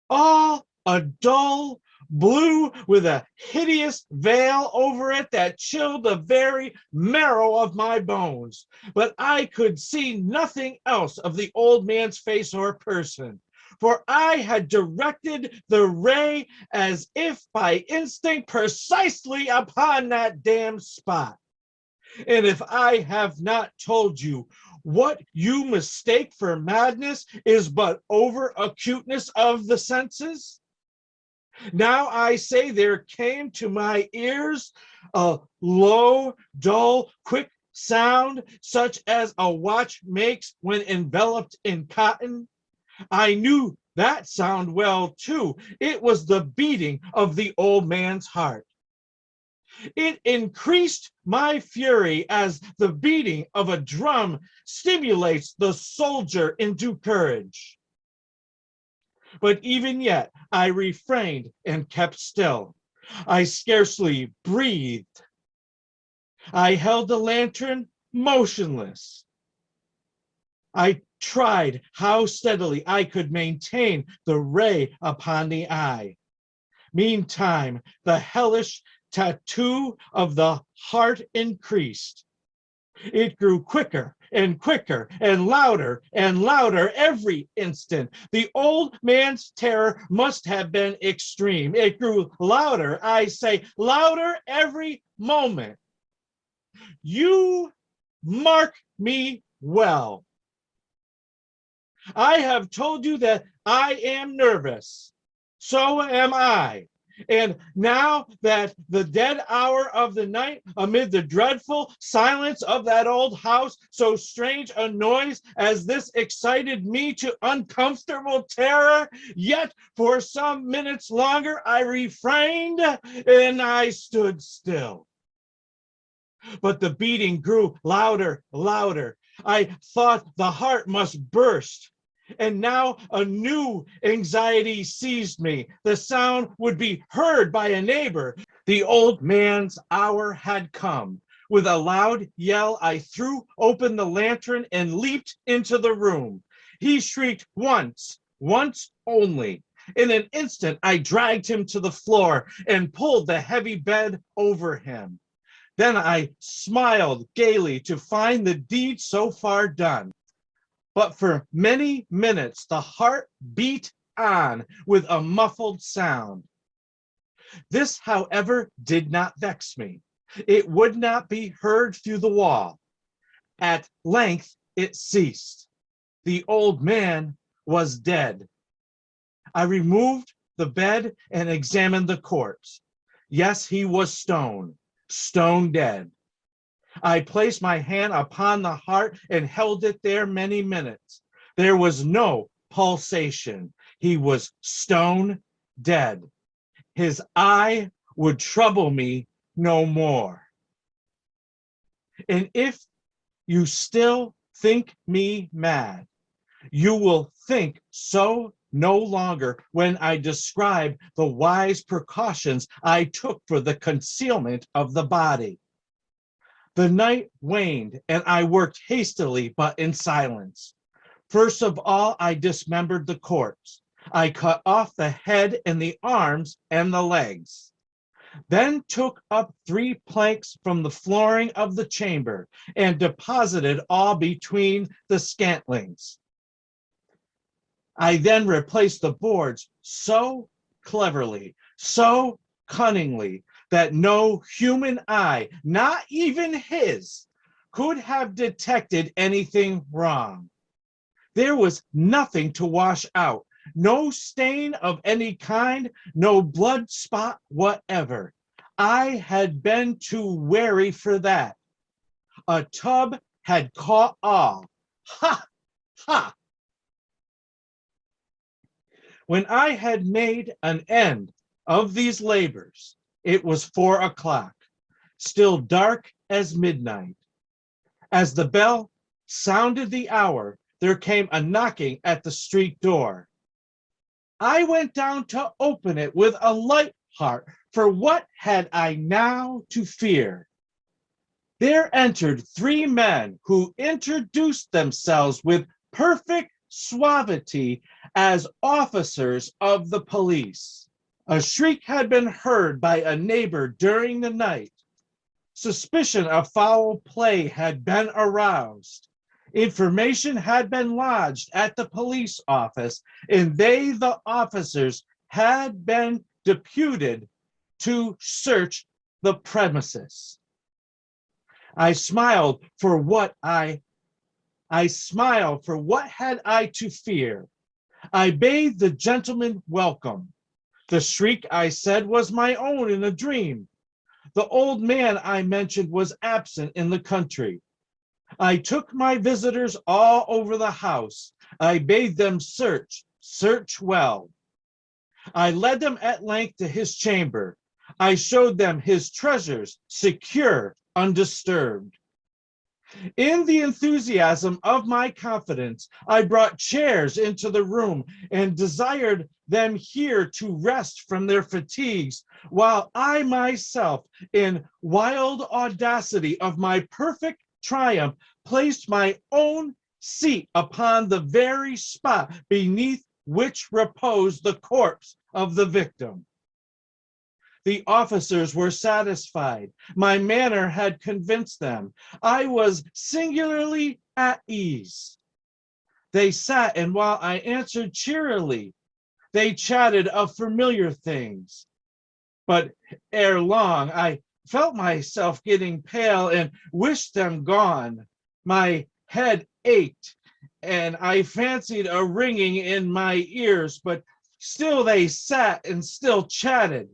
Speaker 1: All a dull blue with a hideous veil over it that chilled the very marrow of my bones. But I could see nothing else of the old man's face or person, for I had directed the ray as if by instinct precisely upon that damn spot. And if I have not told you, what you mistake for madness is but over acuteness of the senses. Now I say there came to my ears a low, dull, quick sound, such as a watch makes when enveloped in cotton. I knew that sound well, too. It was the beating of the old man's heart. It increased my fury as the beating of a drum stimulates the soldier into courage. But even yet, I refrained and kept still. I scarcely breathed. I held the lantern motionless. I tried how steadily I could maintain the ray upon the eye. Meantime, the hellish tattoo of the heart increased. It grew quicker and quicker and louder every instant. The old man's terror must have been extreme. It grew louder, I say, louder every moment. You mark me well. I have told you that I am nervous. So am I. And now that the dead hour of the night, amid the dreadful silence of that old house, so strange a noise as this excited me to uncomfortable terror, yet for some minutes longer I refrained and I stood still. But the beating grew louder. I thought the heart must burst. And now a new anxiety seized me. The sound would be heard by a neighbor. The old man's hour had come. With a loud yell, I threw open the lantern and leaped into the room. He shrieked once only. In an instant, I dragged him to the floor and pulled the heavy bed over him. Then I smiled gaily to find the deed so far done. But for many minutes, the heart beat on with a muffled sound. This, however, did not vex me. It would not be heard through the wall. At length, it ceased. The old man was dead. I removed the bed and examined the corpse. Yes, he was stone dead. I placed my hand upon the heart and held it there many minutes. There was no pulsation. He was stone dead. His eye would trouble me no more. And if you still think me mad, you will think so no longer when I describe the wise precautions I took for the concealment of the body. The night waned, and I worked hastily, but in silence. First of all, I dismembered the corpse. I cut off the head and the arms and the legs. Then took up 3 planks from the flooring of the chamber and deposited all between the scantlings. I then replaced the boards so cleverly, so cunningly, that no human eye, not even his, could have detected anything wrong. There was nothing to wash out, no stain of any kind, no blood spot whatever. I had been too wary for that. A tub had caught all. Ha! Ha! When I had made an end of these labors, it was 4 o'clock, still dark as midnight. As the bell sounded the hour, there came a knocking at the street door. I went down to open it with a light heart, for what had I now to fear? There entered 3 men who introduced themselves with perfect suavity as officers of the police. A shriek had been heard by a neighbor during the night. Suspicion of foul play had been aroused. Information had been lodged at the police office, and they, the officers, had been deputed to search the premises. I smiled for what had I to fear. I bade the gentleman welcome. The shriek, I said, was my own in a dream. The old man I mentioned was absent in the country. I took my visitors all over the house. I bade them search well. I led them at length to his chamber. I showed them his treasures, secure, undisturbed. In the enthusiasm of my confidence, I brought chairs into the room and desired them here to rest from their fatigues, while I myself, in wild audacity of my perfect triumph, placed my own seat upon the very spot beneath which reposed the corpse of the victim. The officers were satisfied. My manner had convinced them. I was singularly at ease. They sat, and while I answered cheerily, they chatted of familiar things. But ere long, I felt myself getting pale and wished them gone. My head ached, and I fancied a ringing in my ears, but still they sat and still chatted.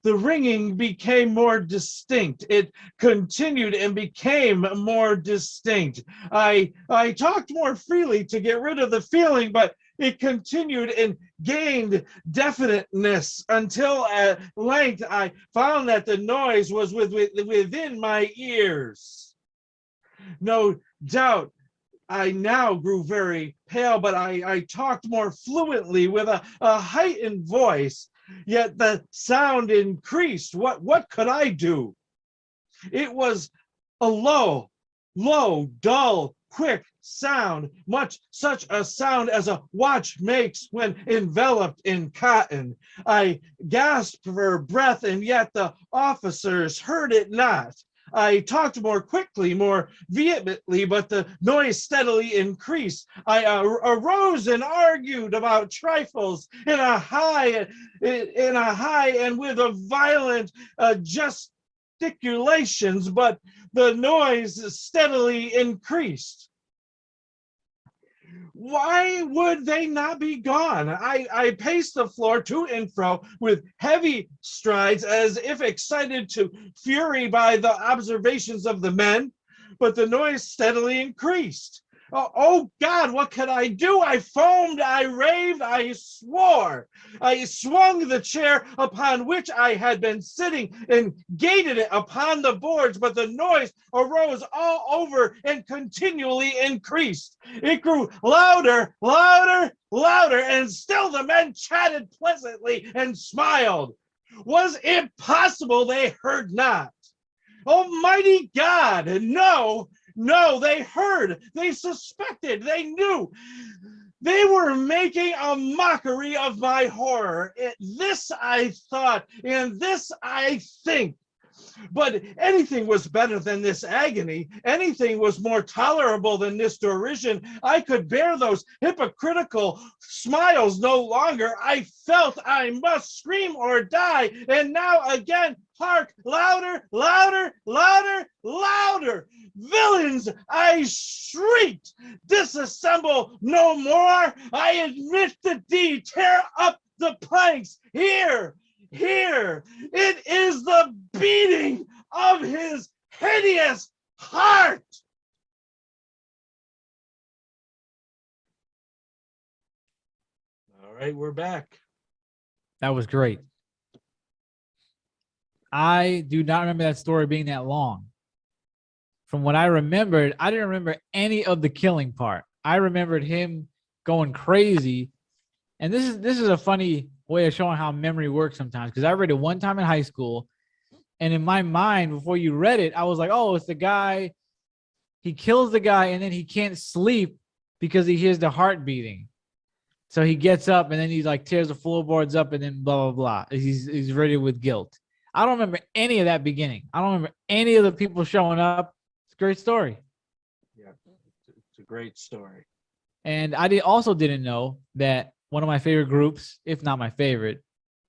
Speaker 1: The ringing became more distinct. It continued and became more distinct. I talked more freely to get rid of the feeling, but it continued and gained definiteness until at length I found that the noise was within my ears. No doubt I now grew very pale, but I talked more fluently with a heightened voice. Yet the sound increased. What could I do? It was a low, dull, quick sound, much such a sound as a watch makes when enveloped in cotton. I gasped for breath, and yet the officers heard it not. I talked more quickly, more vehemently, but the noise steadily increased. I arose and argued about trifles in a high and with a violent gesticulations, but the noise steadily increased. Why would they not be gone? I paced the floor to and fro with heavy strides as if excited to fury by the observations of the men, but the noise steadily increased. Oh God, what could I do? I foamed, I raved, I swore. I swung the chair upon which I had been sitting and gated it upon the boards, but the noise arose all over and continually increased. It grew louder, and still the men chatted pleasantly and smiled. Was it possible they heard not? Almighty God, no, they heard, they suspected, they knew. They were making a mockery of my horror. This I thought, and this I think. But anything was better than this agony. Anything was more tolerable than this derision. I could bear those hypocritical smiles no longer. I felt I must scream or die. And now again, hark, louder. Villains, I shrieked. Disassemble no more. I admit the deed. Tear up the planks. Here. It is the beating of his hideous heart. All right, we're back.
Speaker 2: That was great. I do not remember that story being that long. From what I remembered, I didn't remember any of the killing part. I remembered him going crazy. And this is a funny way of showing how memory works sometimes, because I read it one time in high school, and in my mind, before you read it, I was like, oh, it's the guy. He kills the guy, and then he can't sleep because he hears the heart beating. So he gets up, and then he like tears the floorboards up, and then blah, blah, blah. He's ready with guilt. I don't remember any of that beginning. I don't remember any of the people showing up. It's a great story.
Speaker 1: Yeah, It's a great story.
Speaker 2: And I also didn't know that one of my favorite groups, if not my favorite,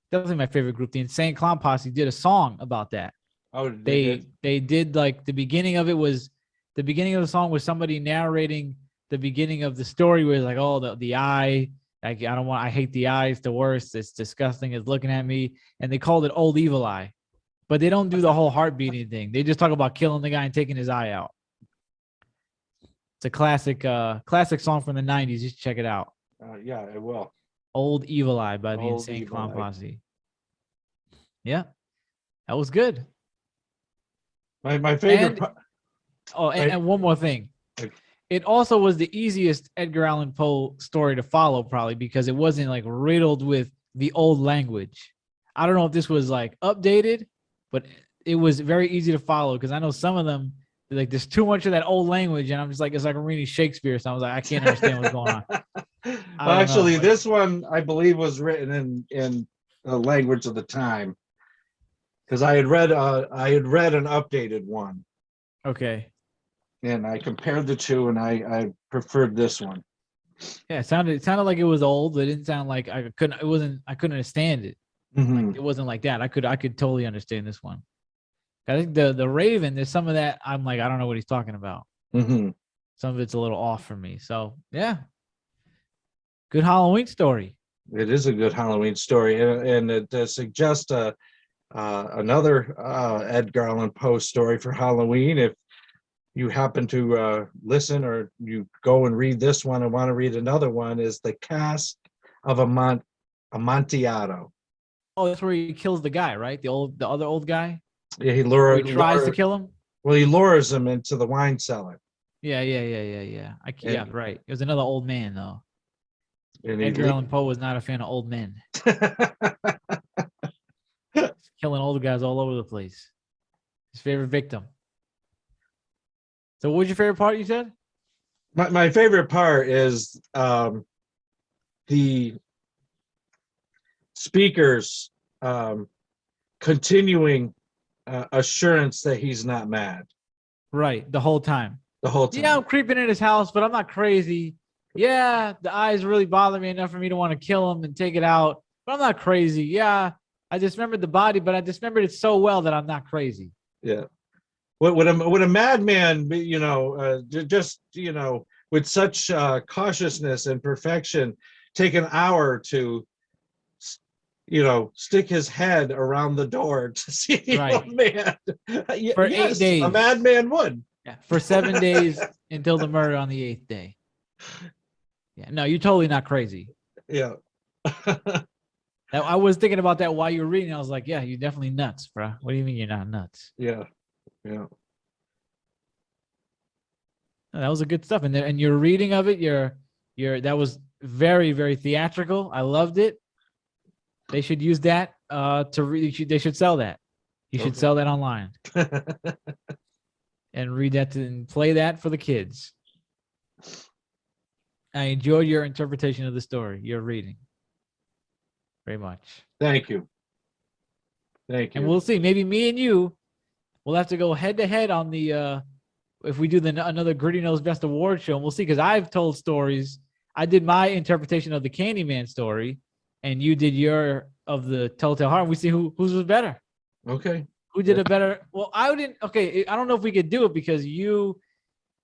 Speaker 2: definitely my favorite group, the Insane Clown Posse, did a song about that.
Speaker 1: Oh, they did?
Speaker 2: They did, like, the beginning of the song was somebody narrating the beginning of the story, where it's like, oh, the eye, like, I hate the eye, it's the worst, it's disgusting, it's looking at me, and they called it Old Evil Eye. But they don't do the whole heart beating thing. They just talk about killing the guy and taking his eye out. It's a classic song from the 90s. You should check it out.
Speaker 1: Yeah, I will.
Speaker 2: Old Evil Eye by the
Speaker 1: Old
Speaker 2: Insane
Speaker 1: Evil
Speaker 2: Clown
Speaker 1: Eye.
Speaker 2: Posse. Yeah, that was good.
Speaker 1: My favorite.
Speaker 2: And one more thing. It also was the easiest Edgar Allan Poe story to follow, probably because it wasn't like riddled with the old language. I don't know if this was like updated, but it was very easy to follow, because I know some of them, like, there's too much of that old language, and I'm just like, it's like I'm reading Shakespeare. So I was like, I can't understand what's going on.
Speaker 1: Well, actually, this one I believe was written in the language of the time, because I had read an updated one.
Speaker 2: Okay.
Speaker 1: And I compared the two, and I preferred this one.
Speaker 2: Yeah, it sounded like it was old, but it didn't sound like I couldn't understand it.
Speaker 1: Mm-hmm.
Speaker 2: Like, it wasn't like that. I could totally understand this one. I think the Raven, there's some of that I'm like, I don't know what he's talking about.
Speaker 1: Mm-hmm.
Speaker 2: Some of it's a little off for me. So yeah, good Halloween story.
Speaker 1: It is a good Halloween story, and it suggests another Edgar Allan Poe story for Halloween. If you happen to listen, or you go and read this one and want to read another one, is The Cask of Amontillado.
Speaker 2: Oh, that's where he kills the guy, right? The other old guy.
Speaker 1: Yeah, he
Speaker 2: tries to kill him.
Speaker 1: Well, he lures him into the wine cellar.
Speaker 2: Yeah. Yeah, right. It was another old man, though. And Edgar Allan Poe was not a fan of old men. Killing old guys all over the place. His favorite victim. So what was your favorite part, you said?
Speaker 1: My favorite part is the speaker's continuing assurance that he's not mad.
Speaker 2: Right, the whole time.
Speaker 1: Yeah,
Speaker 2: I'm creeping in his house, but I'm not crazy. Yeah, the eyes really bother me enough for me to want to kill him and take it out, but I'm not crazy. Yeah, I dismembered the body, but I dismembered it so well that I'm not crazy.
Speaker 1: Yeah. Would a madman, just with such cautiousness and perfection, take an hour to, stick his head around the door to see the old man?
Speaker 2: For 8 days.
Speaker 1: A madman would.
Speaker 2: Yeah, for 7 days until the murder on the 8th day. Yeah, no, you're totally not crazy.
Speaker 1: Yeah.
Speaker 2: I was thinking about that while you were reading. I was like, yeah, you're definitely nuts, bro. What do you mean you're not nuts?
Speaker 1: Yeah. Yeah.
Speaker 2: That was a good stuff. And your reading of it, that was very, very theatrical. I loved it. They should use that to read. They should sell that. You should sell that online. And read that and play that for the kids. I enjoyed your interpretation of the story, your reading. Very much.
Speaker 1: Thank you.
Speaker 2: And we'll see. Maybe me and you will have to go head to head on the if we do another Griddy Knows Best award show, and we'll see, because I've told stories. I did my interpretation of the Candyman story, and you did your of the Telltale Heart. We see whose was better.
Speaker 1: Okay.
Speaker 2: Who did a better? Well, I didn't. Okay, I don't know if we could do it because you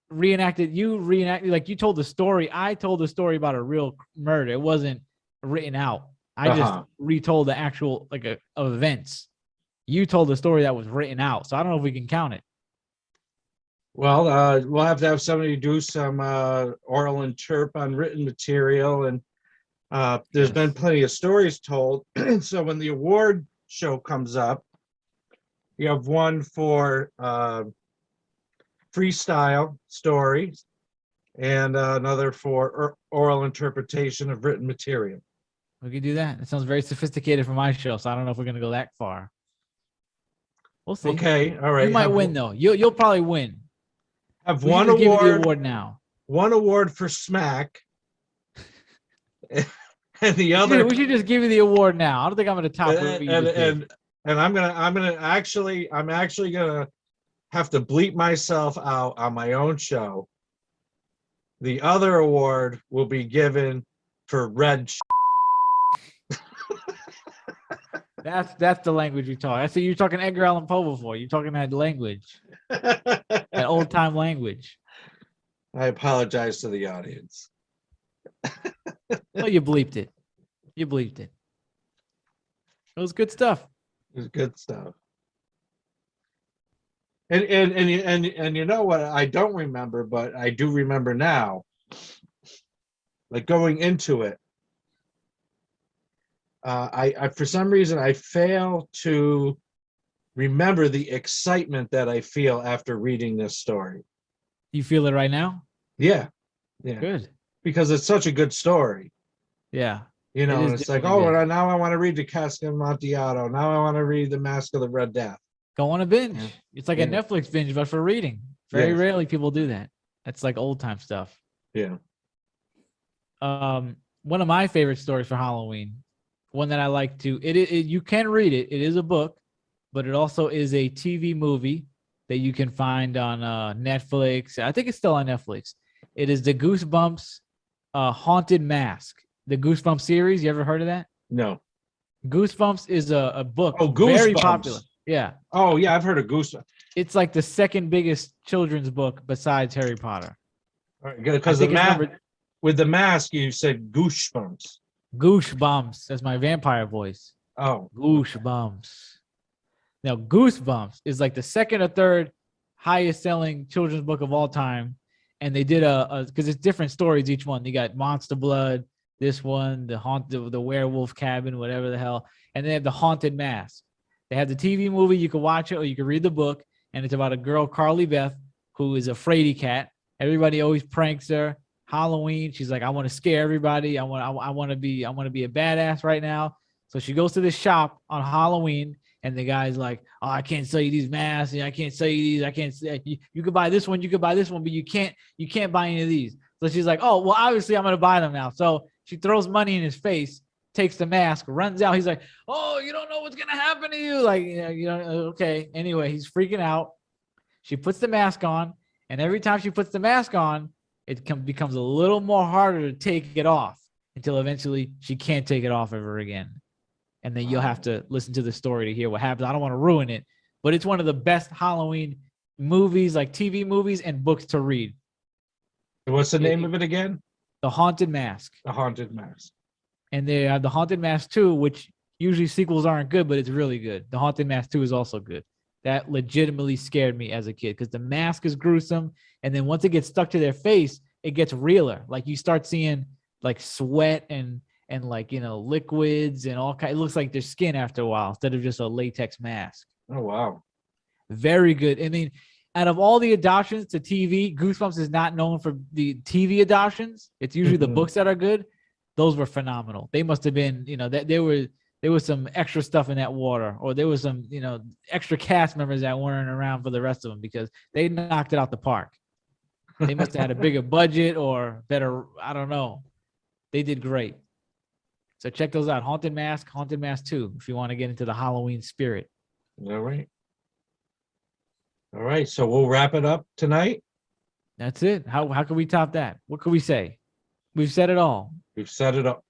Speaker 2: reenacted. Like, you told the story. I told the story about a real murder. It wasn't written out. I just retold the actual of events. You told the story that was written out, so I don't know if we can count it.
Speaker 1: Well, we'll have to have somebody do some oral interp on written material, and there's been plenty of stories told. So when the award show comes up, you have one for freestyle stories and another for oral interpretation of written material.
Speaker 2: We could do that. It sounds very sophisticated for my show, so I don't know if we're going to go that far. We'll see.
Speaker 1: Okay, all right.
Speaker 2: You might win, though. You'll probably win.
Speaker 1: Have one award.
Speaker 2: Give you the award now.
Speaker 1: One award for smack, and the other.
Speaker 2: We should just give you the award now. I don't think I'm going to top it.
Speaker 1: And I'm actually gonna have to bleep myself out on my own show The other award will be given for red.
Speaker 2: That's the language you talk. I see you're talking Edgar Allan Poe before. You're talking that language, that old time language.
Speaker 1: I apologize to the audience.
Speaker 2: Well, you bleeped it. You bleeped it. It was good stuff.
Speaker 1: It was good stuff. And you know what I don't remember, but I do remember now. Like going into it, I for some reason I fail to remember the excitement that I feel after reading this story.
Speaker 2: You feel it right now?
Speaker 1: Yeah.
Speaker 2: Good.
Speaker 1: Because it's such a good story.
Speaker 2: Yeah.
Speaker 1: You know,
Speaker 2: It
Speaker 1: it's like, now I want to read the Cask of Amontillado. Now I want to read the Mask of the Red Death.
Speaker 2: Go on a binge.
Speaker 1: Yeah.
Speaker 2: It's like a Netflix binge, but for reading. Very rarely people do that. That's like old time stuff.
Speaker 1: Yeah.
Speaker 2: One of my favorite stories for Halloween, one that I like to, you can read it. It is a book, but it also is a TV movie that you can find on Netflix. I think it's still on Netflix. It is the Goosebumps Haunted Mask. The Goosebumps series. You ever heard of that?
Speaker 1: No.
Speaker 2: Goosebumps is a book.
Speaker 1: Oh, Goosebumps.
Speaker 2: Very popular. Yeah.
Speaker 1: Oh, yeah, I've heard of Goosebumps.
Speaker 2: It's like the second biggest children's book besides Harry Potter.
Speaker 1: Because with the mask, you said Goosebumps.
Speaker 2: Goosebumps. That's my vampire voice.
Speaker 1: Oh.
Speaker 2: Goosebumps. Now, Goosebumps is like the second or third highest selling children's book of all time. And they did because it's different stories each one. You got Monster Blood, this one, the werewolf cabin, whatever the hell. And they have the Haunted Mask. They have the TV movie. You can watch it or you can read the book. And it's about a girl, Carly Beth, who is a fraidy cat. Everybody always pranks her. Halloween, she's like, I want to scare everybody. I want to be a badass right now. So she goes to this shop on Halloween, and the guy's like, oh, I can't sell you these masks. I can't sell you these. I can't. You could buy this one. You could buy this one, but you can't buy any of these. So she's like, oh, well, obviously I'm gonna buy them now. So she throws money in his face, takes the mask, runs out. He's like, oh, you don't know what's gonna happen to you. Like, okay. Anyway, he's freaking out. She puts the mask on, and every time she puts the mask on, it becomes a little more harder to take it off until eventually she can't take it off ever again. And then you'll have to listen to the story to hear what happens. I don't want to ruin it, but it's one of the best Halloween movies, like TV movies and books to read.
Speaker 1: What's the name of it again?
Speaker 2: The Haunted Mask.
Speaker 1: The Haunted Mask.
Speaker 2: And they have the Haunted Mask 2, which usually sequels aren't good, but it's really good. The Haunted Mask 2 is also good. That legitimately scared me as a kid because the mask is gruesome. And then once it gets stuck to their face, it gets realer. Like you start seeing like sweat and like, liquids and all kinds. It looks like their skin after a while instead of just a latex mask.
Speaker 1: Oh, wow.
Speaker 2: Very good. I mean, out of all the adoptions to TV, Goosebumps is not known for the TV adoptions. It's usually the books that are good. Those were phenomenal. They must have been, that there was some extra stuff in that water, or there was some, extra cast members that weren't around for the rest of them because they knocked it out the park. They must have had a bigger budget or better. I don't know. They did great. So check those out. Haunted Mask 2, if you want to get into the Halloween spirit.
Speaker 1: All right. So we'll wrap it up tonight.
Speaker 2: That's it. How can we top that? What can we say? We've said it all.
Speaker 1: We've set it up.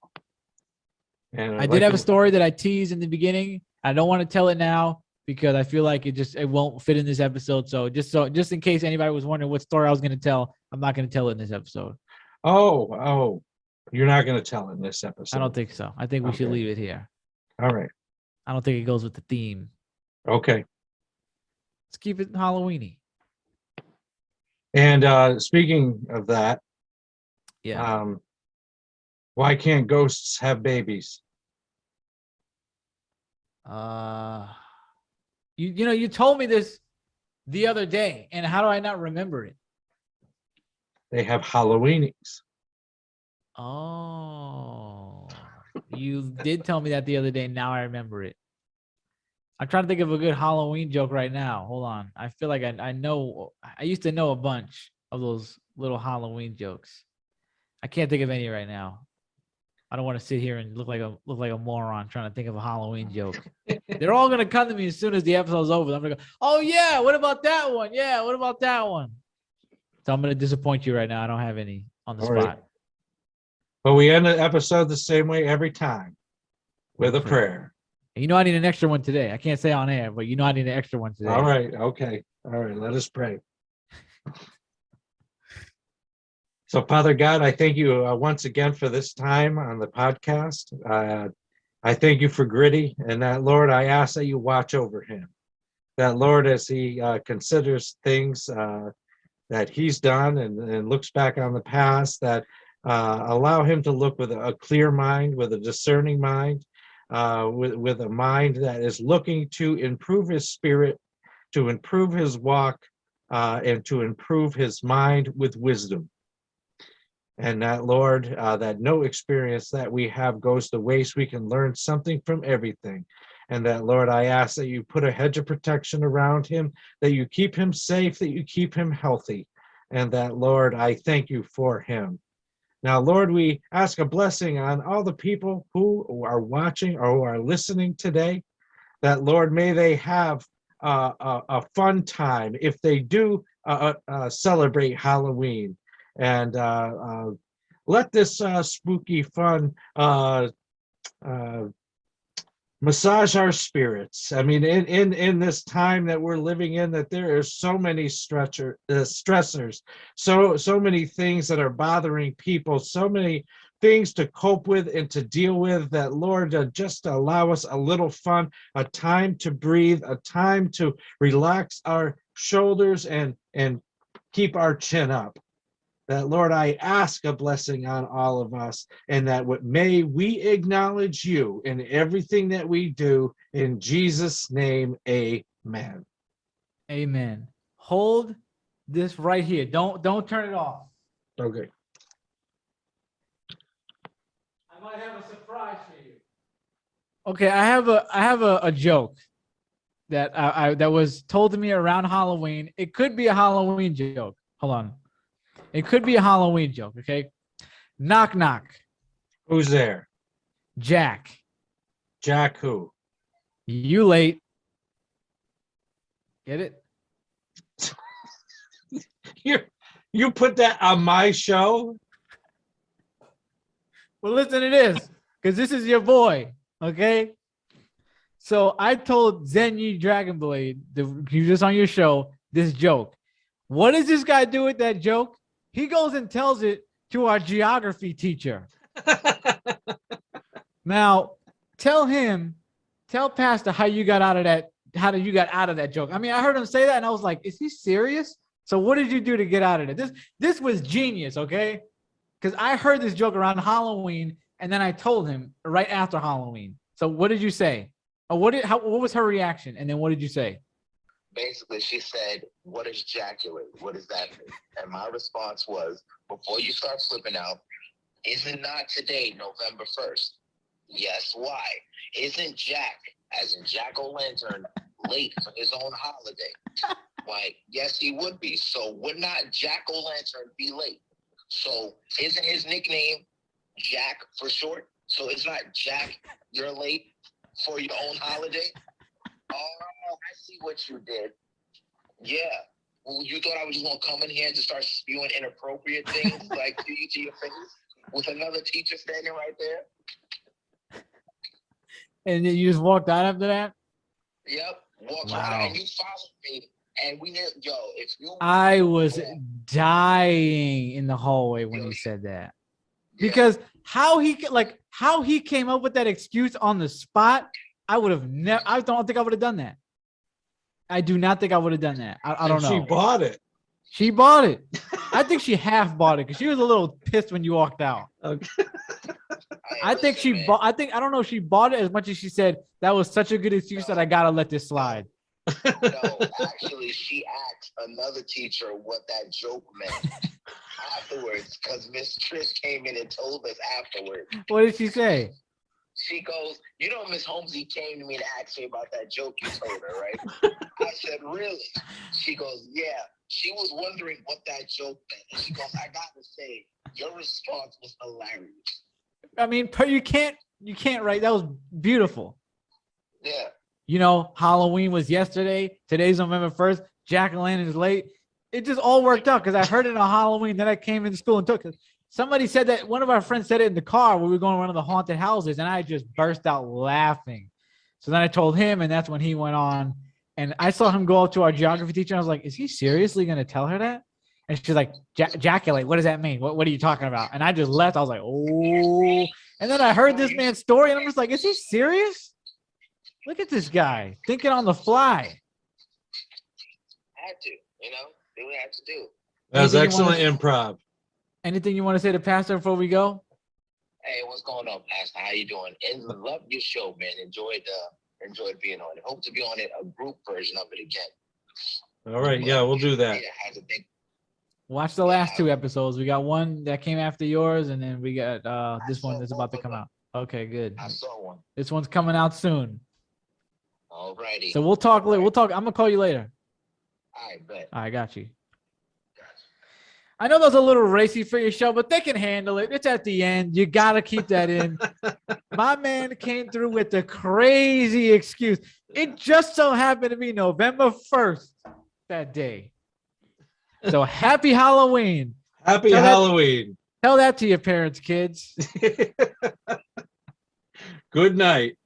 Speaker 1: And
Speaker 2: I did have a story that I teased in the beginning. I don't want to tell it now because I feel like it won't fit in this episode. So just in case anybody was wondering what story I was going to tell, I'm not going to tell it in this episode.
Speaker 1: Oh, you're not going to tell in this episode.
Speaker 2: I don't think so. I think we should leave it here.
Speaker 1: All right.
Speaker 2: I don't think it goes with the theme.
Speaker 1: Okay.
Speaker 2: Let's keep it Halloweeny.
Speaker 1: And speaking of that,
Speaker 2: yeah.
Speaker 1: Why can't ghosts have babies?
Speaker 2: You told me this the other day, and how do I not remember it?
Speaker 1: They have Halloweenies.
Speaker 2: Oh, you did tell me that the other day. Now I remember it. I'm trying to think of a good Halloween joke right now. Hold on. I feel like I know. I used to know a bunch of those little Halloween jokes. I can't think of any right now. I don't want to sit here and look like a moron trying to think of a Halloween joke. They're all gonna come to me as soon as the episode's over. I'm gonna go, oh yeah, what about that one? Yeah, what about that one? So I'm gonna disappoint you right now. I don't have any on the
Speaker 1: All
Speaker 2: spot.
Speaker 1: right. But we end the episode the same way every time, with a prayer.
Speaker 2: And I need an extra one today. I can't say on air, but I need an extra one today.
Speaker 1: All right. Okay. All right. Let us pray. So, Father God, I thank you once again for this time on the podcast. I thank you for Griddy, and that, Lord, I ask that you watch over him. That, Lord, as he considers things that he's done and looks back on the past, that allow him to look with a clear mind, with a discerning mind, with a mind that is looking to improve his spirit, to improve his walk, and to improve his mind with wisdom. And that, Lord, that no experience that we have goes to waste. We can learn something from everything. And that, Lord, I ask that you put a hedge of protection around him, that you keep him safe, that you keep him healthy. And that, Lord, I thank you for him. Now, Lord, we ask a blessing on all the people who are watching or who are listening today. That, Lord, may they have a fun time if they do celebrate Halloween. And let this spooky fun massage our spirits. I mean, in this time that we're living in, that there are so many stressors, so many things that are bothering people, so many things to cope with and to deal with, that, Lord, just allow us a little fun, a time to breathe, a time to relax our shoulders and keep our chin up. That, Lord, I ask a blessing on all of us, and that may we acknowledge you in everything that we do. In Jesus' name, amen.
Speaker 2: Amen. Hold this right here. Don't turn it off.
Speaker 1: Okay.
Speaker 2: I might have a surprise for you. Okay, I have a joke that that was told to me around Halloween. It could be a Halloween joke. Hold on. It could be a Halloween joke, okay? Knock, knock.
Speaker 1: Who's there?
Speaker 2: Jack.
Speaker 1: Jack who?
Speaker 2: You late. Get it?
Speaker 1: You put that on my show?
Speaker 2: Well, listen to this, because this is your boy, okay? So I told Zenyi Dragonblade, you just on your show, this joke. What does this guy do with that joke? He goes and tells it to our geography teacher. Now, tell Pastor how you got out of that joke. I mean, I heard him say that and I was like, is he serious? So what did you do to get out of it? This was genius, okay? Because I heard this joke around Halloween and then I told him right after Halloween. So what did you say? What was her reaction? And then what did you say?
Speaker 3: Basically, she said, what is jaculate? What does that mean? And my response was, before you start flipping out, isn't not today, November 1st? Yes, why? Isn't Jack, as in Jack-o'-lantern, late for his own holiday? Why, yes, he would be. So would not Jack-o'-lantern be late? So isn't his nickname Jack for short? So it's not Jack, you're late for your own holiday? Oh, I see what you did. Yeah. Well, you thought I was just going to come in here and just start spewing inappropriate things like to your face with another teacher standing right there?
Speaker 2: And then you just walked out after that?
Speaker 3: Yep. Walked
Speaker 2: wow.
Speaker 3: right out and you followed me. And we did, if you...
Speaker 2: I was dying in the hallway when he said that. Because how he came up with that excuse on the spot, I would have never. I don't think I would have done that. I do not think I would have done that. I don't know.
Speaker 1: She bought it.
Speaker 2: She bought it. I think she half bought it because she was a little pissed when you walked out.
Speaker 1: Okay.
Speaker 2: I think she bought. I don't know if she bought it as much as she said that was such a good excuse that I gotta let this slide.
Speaker 3: No, actually, she asked another teacher what that joke meant afterwards because Miss Trish came in and told us afterwards.
Speaker 2: What did she say?
Speaker 3: She goes, Miss Holmesy came to me to ask me about that joke you told her, right? I said, really? She goes, yeah. She was wondering what that joke meant. And she goes, I got to say, your response was hilarious.
Speaker 2: I mean, you can't write. That was beautiful.
Speaker 3: Yeah.
Speaker 2: Halloween was yesterday. Today's November 1st. Jack-o'-lantern is late. It just all worked out because I heard it on Halloween. Then I came into school and took it. Somebody said that one of our friends said it in the car when we were going to one of the haunted houses, and I just burst out laughing. So then I told him, and that's when he went on. And I saw him go up to our geography teacher. And I was like, is he seriously going to tell her that? And she's like, ejaculate. What does that mean? What are you talking about? And I just left. I was like, oh. And then I heard this man's story, and I'm just like, is he serious? Look at this guy thinking on the fly.
Speaker 3: Had to, do what I had to do.
Speaker 1: That was excellent improv.
Speaker 2: Anything you want to say to Pastor before we go?
Speaker 3: Hey, what's going on, Pastor? How you doing? And love your show, man. Enjoyed being on it. Hope to be on it, a group version of it again.
Speaker 1: All right, yeah, we'll do that.
Speaker 3: Yeah, I had to think.
Speaker 2: Watch the last 2 episodes. We got one that came after yours, and then we got this one that's about to come out. Okay, good.
Speaker 3: I saw one.
Speaker 2: This one's coming out soon.
Speaker 3: All righty.
Speaker 2: So we'll talk later. I'm gonna call you later.
Speaker 3: All right, bet.
Speaker 2: I got you. I know that was a little racy for your show, but they can handle it. It's at the end. You got to keep that in. My man came through with the crazy excuse. It just so happened to be November 1st that day. So happy Halloween.
Speaker 1: Happy Halloween.
Speaker 2: Tell that to your parents, kids.
Speaker 1: Good night.